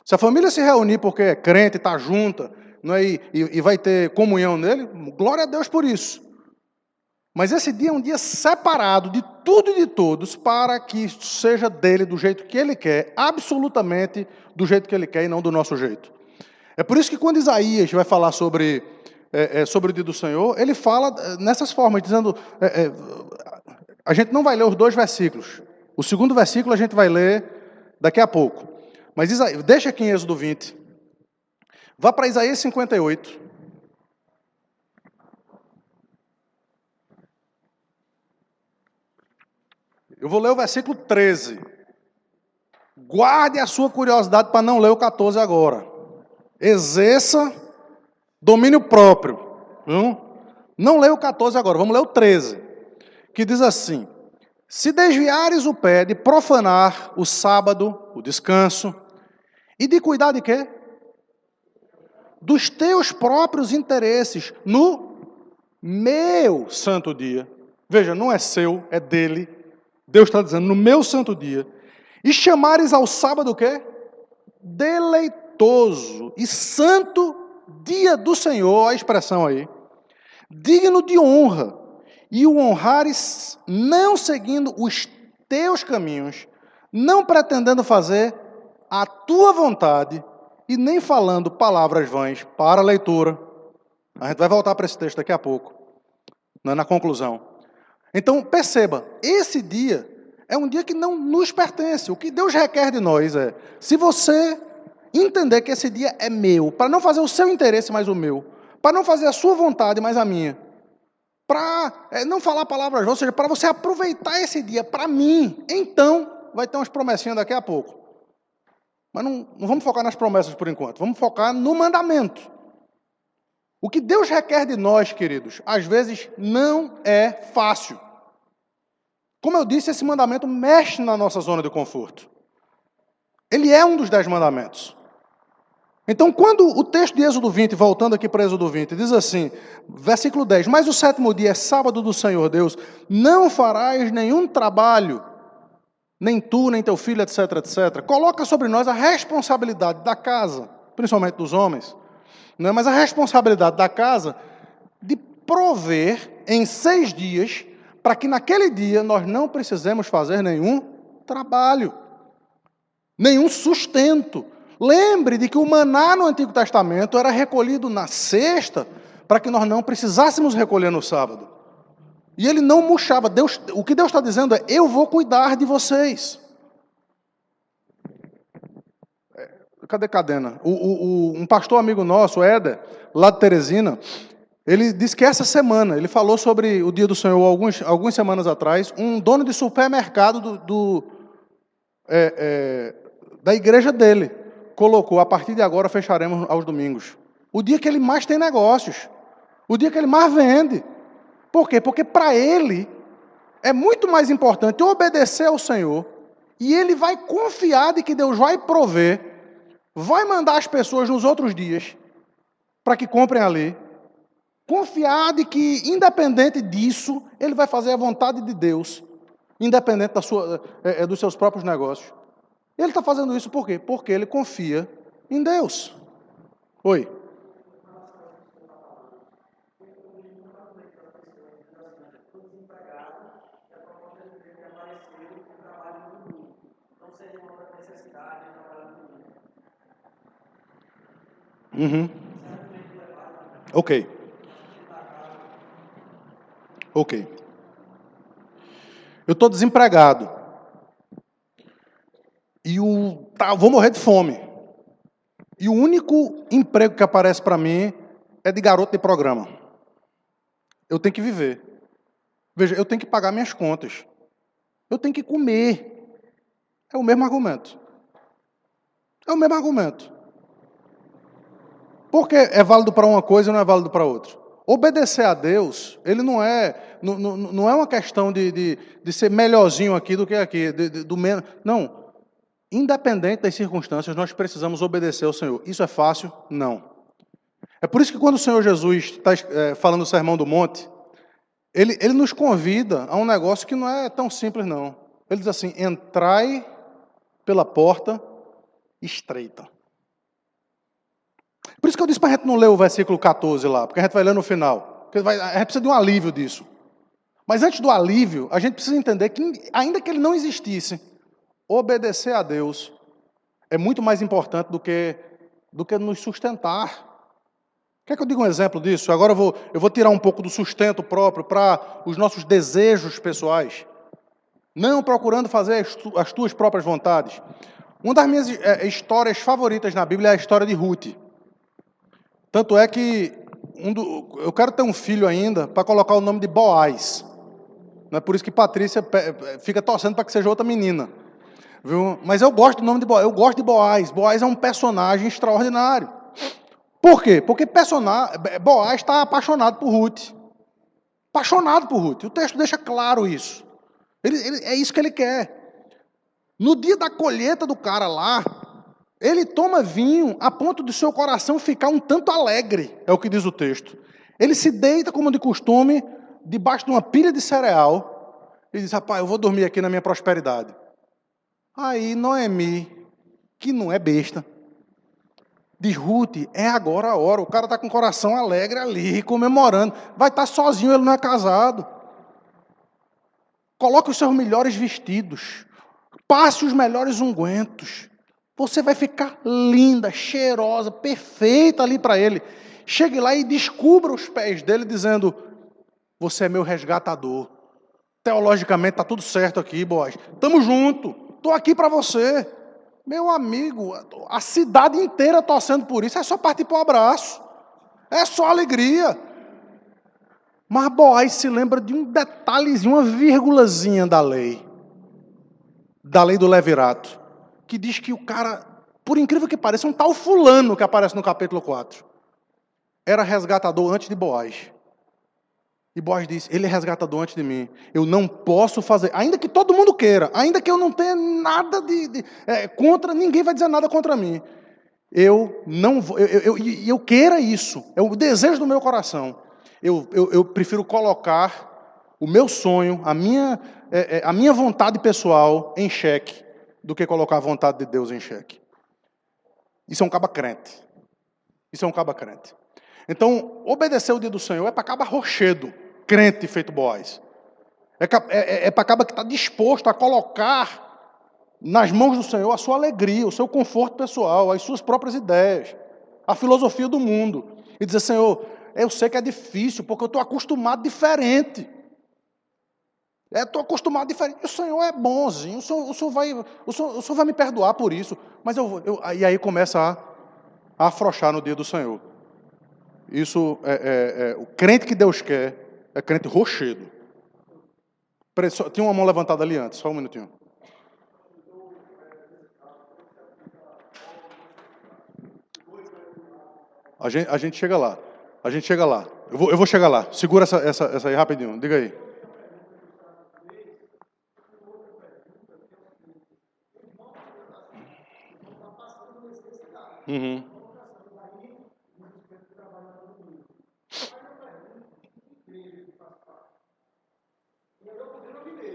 Se a família se reunir porque é crente, está junta, não é, e vai ter comunhão nele, glória a Deus por isso. Mas esse dia é um dia separado de tudo e de todos para que seja dele do jeito que ele quer, absolutamente do jeito que ele quer e não do nosso jeito. É por isso que quando Isaías vai falar sobre o dia do Senhor, ele fala nessas formas, dizendo, a gente não vai ler os 2 versículos. O 2º versículo a gente vai ler daqui a pouco. Mas deixa aqui em Êxodo 20. Vá para Isaías 58. Eu vou ler o versículo 13. Guarde a sua curiosidade para não ler o 14 agora. Exerça domínio próprio. Não leia o 14 agora, vamos ler o 13. Que diz assim: se desviares o pé de profanar o sábado, o descanso, e de cuidar de quê? Dos teus próprios interesses no meu santo dia. Veja, não é seu, é dele. Deus está dizendo, no meu santo dia. E chamares ao sábado o quê? Deleitoso e santo dia do Senhor, a expressão aí. Digno de honra. E o honrares não seguindo os teus caminhos, não pretendendo fazer a tua vontade e nem falando palavras vãs para a leitura. A gente vai voltar para esse texto daqui a pouco, na conclusão. Então, perceba, esse dia é um dia que não nos pertence. O que Deus requer de nós é, se você entender que esse dia é meu, para não fazer o seu interesse, mas o meu, para não fazer a sua vontade, mas a minha, para não falar palavras, ou seja, para você aproveitar esse dia para mim, então vai ter umas promessinhas daqui a pouco. Mas não vamos focar nas promessas por enquanto, vamos focar no mandamento. O que Deus requer de nós, queridos, às vezes não é fácil. Como eu disse, esse mandamento mexe na nossa zona de conforto. Ele é um dos 10 mandamentos. Então, quando o texto de Êxodo 20, voltando aqui para Êxodo 20, diz assim, versículo 10, mas o 7º dia é sábado do Senhor Deus, não farás nenhum trabalho, nem tu, nem teu filho, etc, etc. Coloca sobre nós a responsabilidade da casa, principalmente dos homens, não, mas a responsabilidade da casa de prover em 6 dias, para que naquele dia nós não precisemos fazer nenhum trabalho, nenhum sustento. Lembre de que o maná no Antigo Testamento era recolhido na sexta, para que nós não precisássemos recolher no sábado. E ele não murchava. O que Deus está dizendo é, eu vou cuidar de vocês. Cadê Cadena? Um pastor amigo nosso, Éder, lá de Teresina, ele disse que essa semana, ele falou sobre o dia do Senhor algumas semanas atrás, um dono de supermercado da igreja dele colocou, a partir de agora fecharemos aos domingos. O dia que ele mais tem negócios. O dia que ele mais vende. Por quê? Porque para ele é muito mais importante obedecer ao Senhor e ele vai confiar de que Deus vai prover, vai mandar as pessoas nos outros dias para que comprem ali, confiar de que, independente disso, ele vai fazer a vontade de Deus, independente dos seus próprios negócios. Ele está fazendo isso por quê? Porque ele confia em Deus. Oi. Uhum. Ok. Eu estou desempregado. E vou morrer de fome. E o único emprego que aparece para mim é de garoto de programa. Eu tenho que viver. Veja, eu tenho que pagar minhas contas. Eu tenho que comer. É o mesmo argumento. Porque é válido para uma coisa e não é válido para outra. Obedecer a Deus, ele não é uma questão de ser melhorzinho aqui do que aqui, do menos. Não. Independente das circunstâncias, nós precisamos obedecer ao Senhor. Isso é fácil? Não. É por isso que quando o Senhor Jesus está falando do Sermão do Monte, ele nos convida a um negócio que não é tão simples, não. Ele diz assim, entrai pela porta estreita. Por isso que eu disse para a gente não ler o versículo 14 lá, porque a gente vai ler no final. Porque a gente precisa de um alívio disso. Mas antes do alívio, a gente precisa entender que, ainda que ele não existisse, obedecer a Deus é muito mais importante do que nos sustentar. Quer que eu diga um exemplo disso? Agora eu vou tirar um pouco do sustento próprio para os nossos desejos pessoais. Não procurando fazer as tuas próprias vontades. Uma das minhas histórias favoritas na Bíblia é a história de Ruth. Tanto é que eu quero ter um filho ainda para colocar o nome de Boaz. Não é por isso que Patrícia fica torcendo para que seja outra menina. Viu? Mas eu gosto do nome de Boaz. Eu gosto de Boaz. Boaz é um personagem extraordinário. Por quê? Porque Boaz está apaixonado por Ruth. Apaixonado por Ruth. O texto deixa claro isso. É isso que ele quer. No dia da colheita do cara lá, ele toma vinho a ponto de seu coração ficar um tanto alegre, é o que diz o texto. Ele se deita, como de costume, debaixo de uma pilha de cereal, e diz, rapaz, eu vou dormir aqui na minha prosperidade. Aí Noemi, que não é besta, diz, Ruth, é agora a hora, o cara está com o coração alegre ali, comemorando, vai estar sozinho, ele não é casado. Coloque os seus melhores vestidos, passe os melhores ungüentos, você vai ficar linda, cheirosa, perfeita ali para ele. Chegue lá e descubra os pés dele dizendo, você é meu resgatador. Teologicamente está tudo certo aqui, Boaz. Estamos juntos, estou aqui para você. Meu amigo, a cidade inteira torcendo por isso, é só partir para o abraço. É só alegria. Mas Boaz se lembra de um detalhezinho, uma vírgulazinha da lei do levirato, que diz que o cara, por incrível que pareça, um tal fulano que aparece no capítulo 4, era resgatador antes de Boaz. E Boaz diz, ele é resgatador antes de mim. Eu não posso fazer, ainda que todo mundo queira, ainda que eu não tenha nada contra, ninguém vai dizer nada contra mim. Eu não vou, eu queira isso, é o desejo do meu coração. Eu prefiro colocar o meu sonho, a minha vontade pessoal em xeque, do que colocar a vontade de Deus em xeque. Isso é um caba crente. Então, obedecer o dia do Senhor é para caba rochedo, crente feito Boaz. É para caba que está disposto a colocar nas mãos do Senhor a sua alegria, o seu conforto pessoal, as suas próprias ideias, a filosofia do mundo. E dizer, Senhor, eu sei que é difícil, porque eu estou acostumado diferente. Estou acostumado diferente. O Senhor é bonzinho, o senhor vai me perdoar por isso. Mas e aí começa a afrouxar no dia do Senhor. Isso o crente que Deus quer é crente rochedo. Tinha uma mão levantada ali antes, só um minutinho. A gente chega lá. A gente chega lá. Eu vou chegar lá. Segura essa aí rapidinho. Diga aí. Uhum.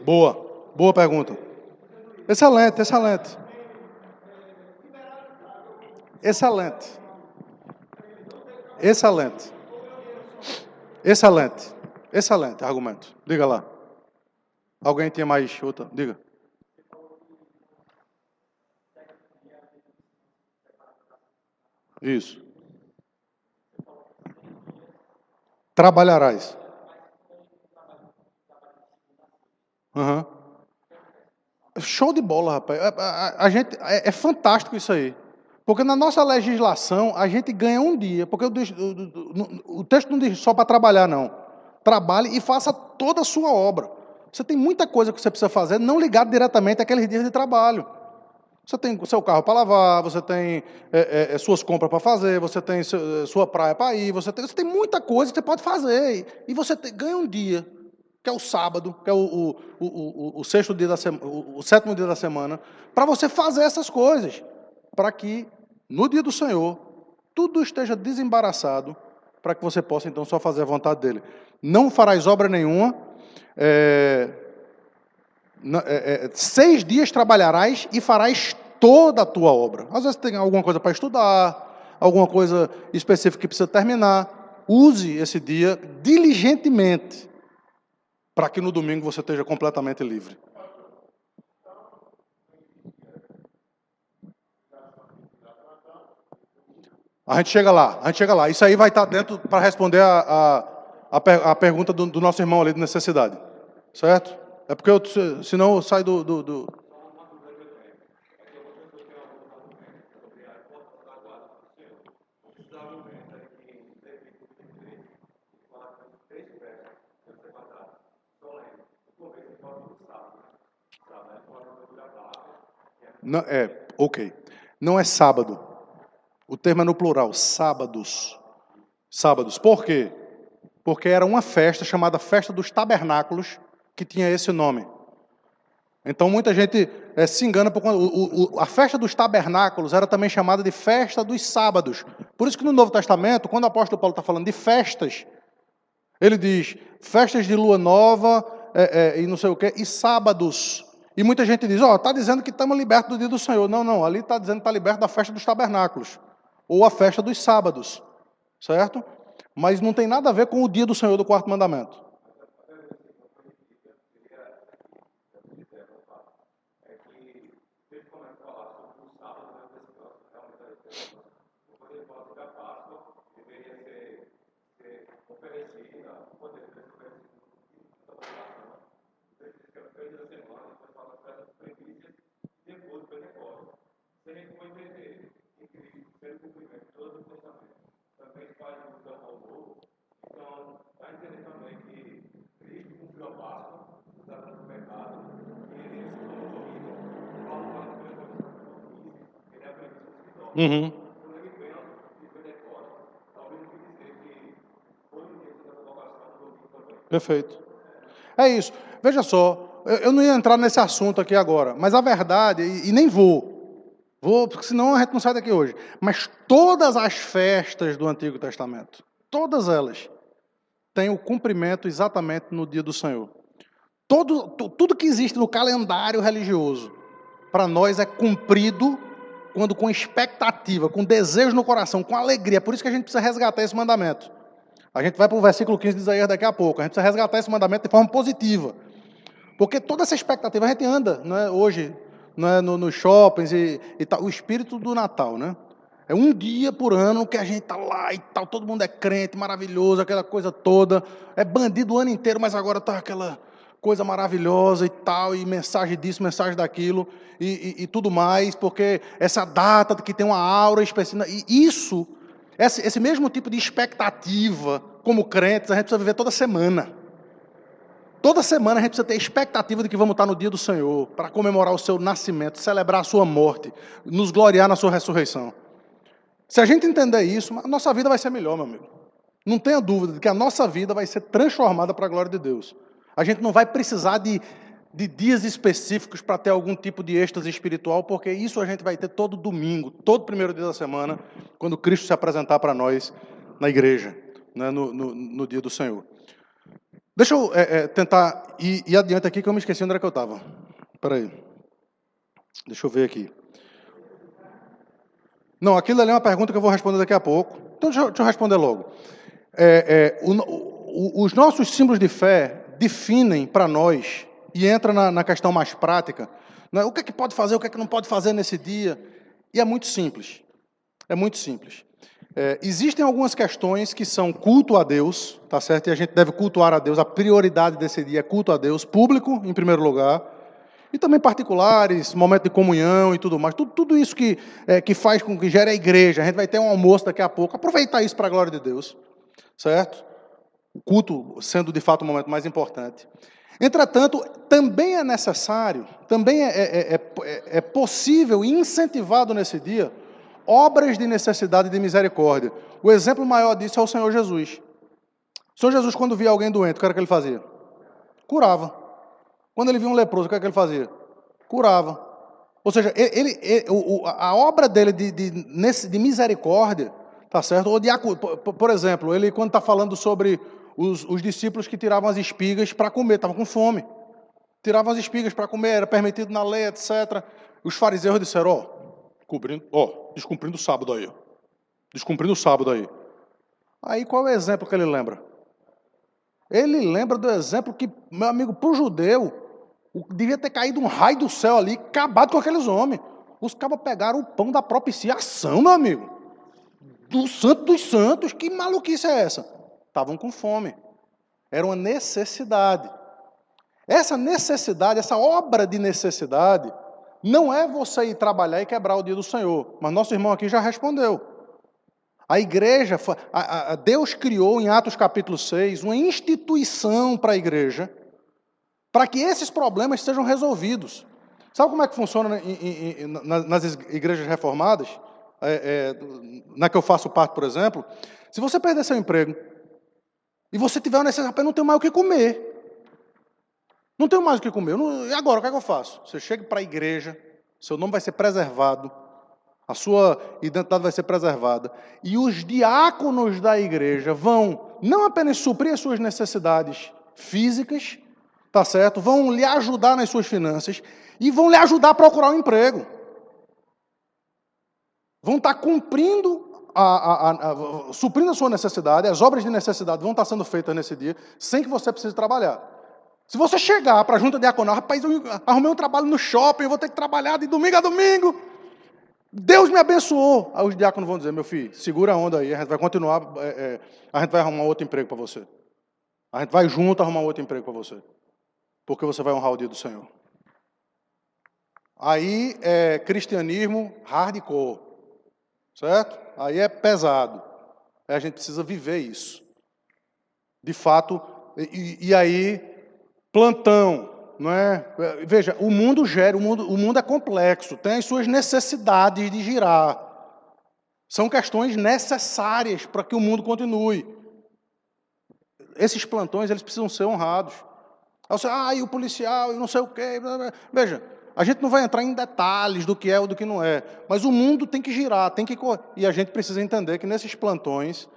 Boa pergunta. Excelente. Excelente argumento. Diga lá. Alguém tinha mais outra? Diga. Isso. Trabalharás. Uhum. Show de bola, rapaz. A gente, é fantástico isso aí. Porque na nossa legislação, a gente ganha um dia. Porque o texto não diz só para trabalhar, não. Trabalhe e faça toda a sua obra. Você tem muita coisa que você precisa fazer, não ligado diretamente àqueles dias de trabalho. Você tem o seu carro para lavar, você tem suas compras para fazer, você tem sua praia para ir, você tem muita coisa que você pode fazer. E você ganha um dia, que é o sábado, que é o sexto dia da semana, o sétimo dia da semana, para você fazer essas coisas, para que no dia do Senhor tudo esteja desembaraçado, para que você possa então só fazer a vontade dele. Não farás obra nenhuma. 6 dias trabalharás e farás toda a tua obra. Às vezes tem alguma coisa para estudar, alguma coisa específica que precisa terminar. Use esse dia diligentemente, para que no domingo você esteja completamente livre. A gente chega lá. Isso aí vai estar dentro para responder a pergunta do nosso irmão ali de necessidade. Certo? É porque senão eu saio do... Não, ok. Não é sábado. O termo é no plural, sábados. Sábados. Por quê? Porque era uma festa chamada Festa dos Tabernáculos, que tinha esse nome. Então muita gente se engana, porque a Festa dos Tabernáculos era também chamada de Festa dos Sábados. Por isso que no Novo Testamento, quando o apóstolo Paulo está falando de festas, ele diz festas de lua nova e não sei o quê, e sábados. E muita gente diz, está dizendo que estamos libertos do dia do Senhor. Não, ali está dizendo que está liberto da Festa dos Tabernáculos, ou a Festa dos Sábados, certo? Mas não tem nada a ver com o dia do Senhor do quarto mandamento. Uhum. Perfeito. É isso. Veja só, eu não ia entrar nesse assunto aqui agora, mas a verdade, e nem vou, porque senão a gente não sai daqui hoje, mas todas as festas do Antigo Testamento, todas elas, têm o cumprimento exatamente no dia do Senhor. Tudo que existe no calendário religioso, para nós é cumprido quando com expectativa, com desejo no coração, com alegria. Por isso que a gente precisa resgatar esse mandamento. A gente vai para o versículo 15 de Isaías daqui a pouco. A gente precisa resgatar esse mandamento de forma positiva. Porque toda essa expectativa, a gente anda, hoje, nos shoppings e tal, o espírito do Natal, né? É um dia por ano que a gente está lá e tal, todo mundo é crente, maravilhoso, aquela coisa toda. É bandido o ano inteiro, mas agora está aquela coisa maravilhosa e tal, e mensagem disso, mensagem daquilo, e tudo mais, porque essa data que tem uma aura específica, e isso, esse mesmo tipo de expectativa, como crentes, a gente precisa viver toda semana. Toda semana a gente precisa ter expectativa de que vamos estar no dia do Senhor, para comemorar o seu nascimento, celebrar a sua morte, nos gloriar na sua ressurreição. Se a gente entender isso, a nossa vida vai ser melhor, meu amigo. Não tenha dúvida de que a nossa vida vai ser transformada para a glória de Deus. A gente não vai precisar de dias específicos para ter algum tipo de êxtase espiritual, porque isso a gente vai ter todo domingo, todo primeiro dia da semana, quando Cristo se apresentar para nós na igreja, né, no dia do Senhor. Deixa eu tentar ir adiante aqui, que eu me esqueci onde era que eu estava. Espera aí. Deixa eu ver aqui. Não, aquilo ali é uma pergunta que eu vou responder daqui a pouco. Então, deixa eu responder logo. Os nossos símbolos de fé definem para nós, e entra na questão mais prática, né, o que é que pode fazer, o que é que não pode fazer nesse dia. E é muito simples. É muito simples. Existem algumas questões que são culto a Deus, tá certo? E a gente deve cultuar a Deus. A prioridade desse dia é culto a Deus, público, em primeiro lugar, e também particulares, momento de comunhão e tudo mais. Tudo isso que faz com que gere a igreja. A gente vai ter um almoço daqui a pouco. Aproveitar isso para a glória de Deus, certo? O culto sendo de fato o momento mais importante. Entretanto, também é necessário, também é possível e incentivado nesse dia obras de necessidade e de misericórdia. O exemplo maior disso é o Senhor Jesus. O Senhor Jesus, quando via alguém doente, o que era que ele fazia? Curava. Quando ele via um leproso, o que era que ele fazia? Curava. Ou seja, a obra dele de misericórdia, tá certo? Ou por exemplo, ele quando está falando sobre os discípulos que tiravam as espigas para comer, estavam com fome. Tiravam as espigas para comer, era permitido na lei, etc. Os fariseus disseram, descumprindo o sábado aí. Descumprindo o sábado aí. Aí qual é o exemplo que ele lembra? Ele lembra do exemplo que, meu amigo, para o judeu, devia ter caído um raio do céu ali, acabado com aqueles homens. Os cabas pegaram o pão da propiciação, meu amigo. Do santo dos santos, que maluquice é essa? Estavam com fome. Era uma necessidade. Essa necessidade, essa obra de necessidade, não é você ir trabalhar e quebrar o dia do Senhor. Mas nosso irmão aqui já respondeu. A igreja, Deus criou em Atos capítulo 6, uma instituição para a igreja, para que esses problemas sejam resolvidos. Sabe como é que funciona nas igrejas reformadas? Na que eu faço parte, por exemplo. Se você perder seu emprego, e você tiver uma necessidade, não tenho mais o que comer. Não tenho mais o que comer. E agora, o que é que eu faço? Você chega para a igreja, seu nome vai ser preservado, a sua identidade vai ser preservada, e os diáconos da igreja vão não apenas suprir as suas necessidades físicas, tá certo? Vão lhe ajudar nas suas finanças e vão lhe ajudar a procurar um emprego. Vão estar cumprindo, suprindo a sua necessidade, as obras de necessidade vão estar sendo feitas nesse dia, sem que você precise trabalhar. Se você chegar para a junta diaconal, rapaz, eu arrumei um trabalho no shopping, eu vou ter que trabalhar de domingo a domingo, Deus me abençoou. Aí os diáconos vão dizer, meu filho, segura a onda aí, a gente vai continuar, a gente vai arrumar outro emprego para você. A gente vai junto arrumar outro emprego para você. Porque você vai honrar o dia do Senhor. Aí é cristianismo hardcore, certo? Aí é pesado. Aí a gente precisa viver isso. De fato, e aí, plantão, não é? Veja, o mundo é complexo, tem as suas necessidades de girar. São questões necessárias para que o mundo continue. Esses plantões, eles precisam ser honrados. Aí você, e o policial, e não sei o quê. Veja, a gente não vai entrar em detalhes do que é ou do que não é, mas o mundo tem que girar, tem que correr. E a gente precisa entender que nesses plantões,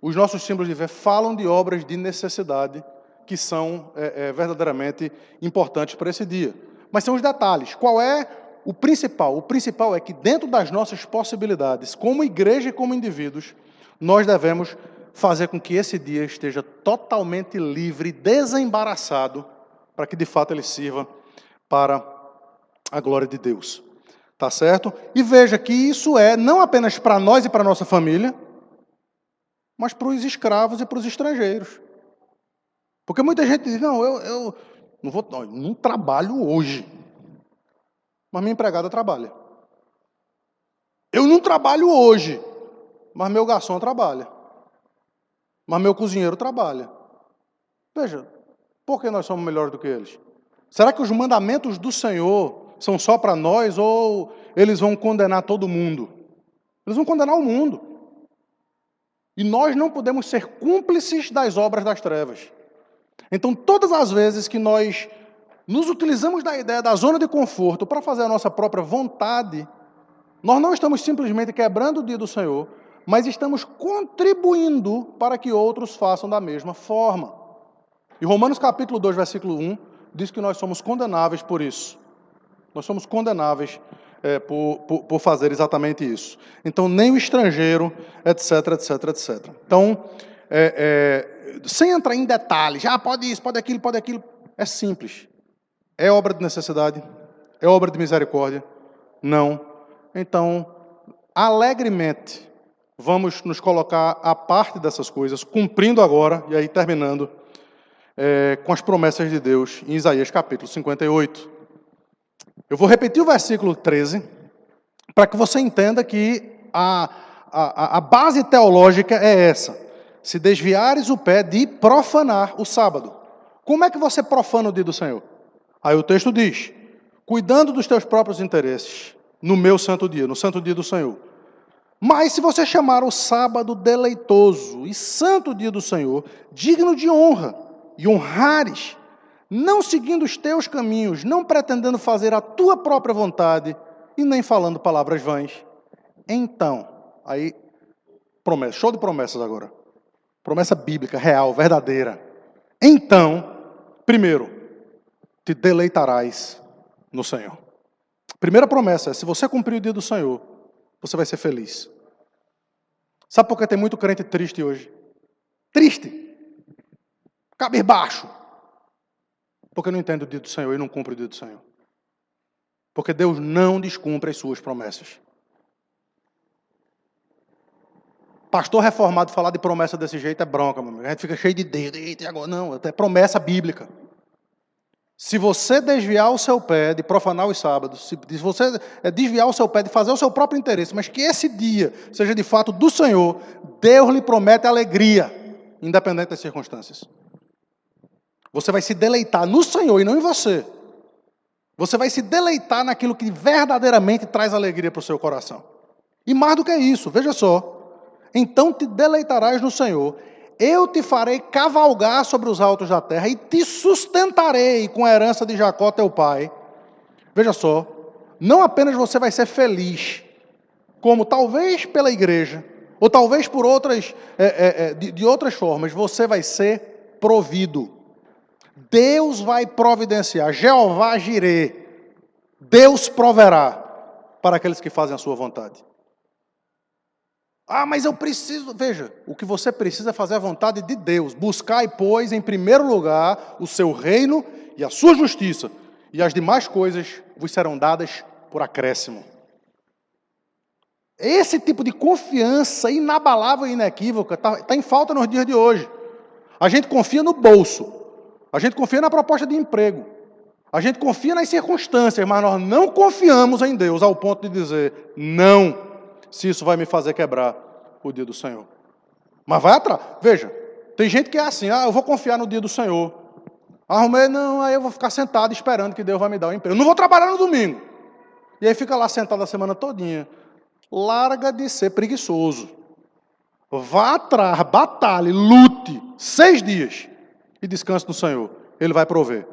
os nossos símbolos de fé falam de obras de necessidade que são verdadeiramente importantes para esse dia. Mas são os detalhes. Qual é o principal? O principal é que dentro das nossas possibilidades, como igreja e como indivíduos, nós devemos fazer com que esse dia esteja totalmente livre, desembaraçado, para que de fato ele sirva para a glória de Deus. Tá certo? E veja que isso é não apenas para nós e para a nossa família, mas para os escravos e para os estrangeiros. Porque muita gente diz, não, eu não trabalho hoje. Mas minha empregada trabalha. Eu não trabalho hoje, mas meu garçom trabalha. Mas meu cozinheiro trabalha. Veja, por que nós somos melhores do que eles? Será que os mandamentos do Senhor são só para nós ou eles vão condenar todo mundo? Eles vão condenar o mundo. E nós não podemos ser cúmplices das obras das trevas. Então, todas as vezes que nós nos utilizamos da ideia da zona de conforto para fazer a nossa própria vontade, nós não estamos simplesmente quebrando o dia do Senhor, mas estamos contribuindo para que outros façam da mesma forma. E Romanos capítulo 2, versículo 1, diz que nós somos condenáveis por isso. Nós somos condenáveis por fazer exatamente isso. Então, nem o estrangeiro, etc, etc, etc. Então, sem entrar em detalhes, pode isso, pode aquilo, é simples. É obra de necessidade? É obra de misericórdia? Não. Então, alegremente, vamos nos colocar à parte dessas coisas, cumprindo agora, e aí terminando, com as promessas de Deus em Isaías capítulo 58. Eu vou repetir o versículo 13, para que você entenda que a base teológica é essa. Se desviares o pé de profanar o sábado. Como é que você profana o dia do Senhor? Aí o texto diz, cuidando dos teus próprios interesses, no meu santo dia, no santo dia do Senhor. Mas se você chamar o sábado deleitoso e santo dia do Senhor, digno de honra, e honrares, não seguindo os teus caminhos, não pretendendo fazer a tua própria vontade, e nem falando palavras vãs, então, aí, promessa, show de promessas agora. Promessa bíblica, real, verdadeira. Então, primeiro, te deleitarás no Senhor. Primeira promessa é, se você cumprir o dia do Senhor, você vai ser feliz. Sabe por que tem muito crente triste hoje? Triste. Cabisbaixo. Porque não entende o dia do Senhor e não cumpre o dia do Senhor. Porque Deus não descumpre as suas promessas. Pastor reformado falar de promessa desse jeito é bronca, meu amigo. A gente fica cheio de dedo. Eita, agora não, é promessa bíblica. Se você desviar o seu pé de profanar os sábados, se você desviar o seu pé de fazer o seu próprio interesse, mas que esse dia seja de fato do Senhor, Deus lhe promete alegria, independente das circunstâncias. Você vai se deleitar no Senhor e não em você. Você vai se deleitar naquilo que verdadeiramente traz alegria para o seu coração. E mais do que isso, veja só. Então te deleitarás no Senhor, eu te farei cavalgar sobre os altos da terra e te sustentarei com a herança de Jacó teu pai. Veja só, não apenas você vai ser feliz, como talvez pela igreja, ou talvez por outras, de outras formas, você vai ser provido. Deus vai providenciar, Jeová Jirê, Deus proverá para aqueles que fazem a sua vontade. Mas eu preciso... Veja, o que você precisa é fazer a vontade de Deus. Buscai, pois, em primeiro lugar, o seu reino e a sua justiça, e as demais coisas vos serão dadas por acréscimo. Esse tipo de confiança inabalável e inequívoca está em falta nos dias de hoje. A gente confia no bolso, a gente confia na proposta de emprego, a gente confia nas circunstâncias, mas nós não confiamos em Deus ao ponto de dizer, não, se isso vai me fazer quebrar o dia do Senhor. Mas vai atrás. Veja, tem gente que é assim, eu vou confiar no dia do Senhor. Arrumei, não, aí eu vou ficar sentado esperando que Deus vai me dar o emprego. Não vou trabalhar no domingo. E aí fica lá sentado a semana todinha. Larga de ser preguiçoso. Vá atrás, batalhe, lute 6 dias e descanse no Senhor. Ele vai prover.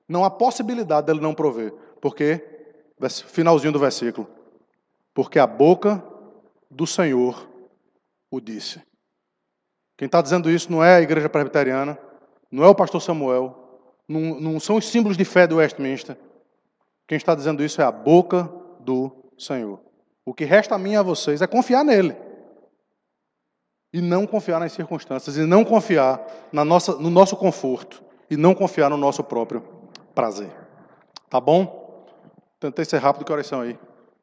Não há possibilidade dele não prover. Por quê? Finalzinho do versículo. Porque a boca do Senhor o disse. Quem está dizendo isso não é a igreja presbiteriana, não é o pastor Samuel, não são os símbolos de fé do Westminster. Quem está dizendo isso é a boca do Senhor. O que resta a mim e a vocês é confiar nele. E não confiar nas circunstâncias, e não confiar no nosso conforto, e não confiar no nosso próprio prazer. Tá bom? Tentei ser rápido, que horas são aí?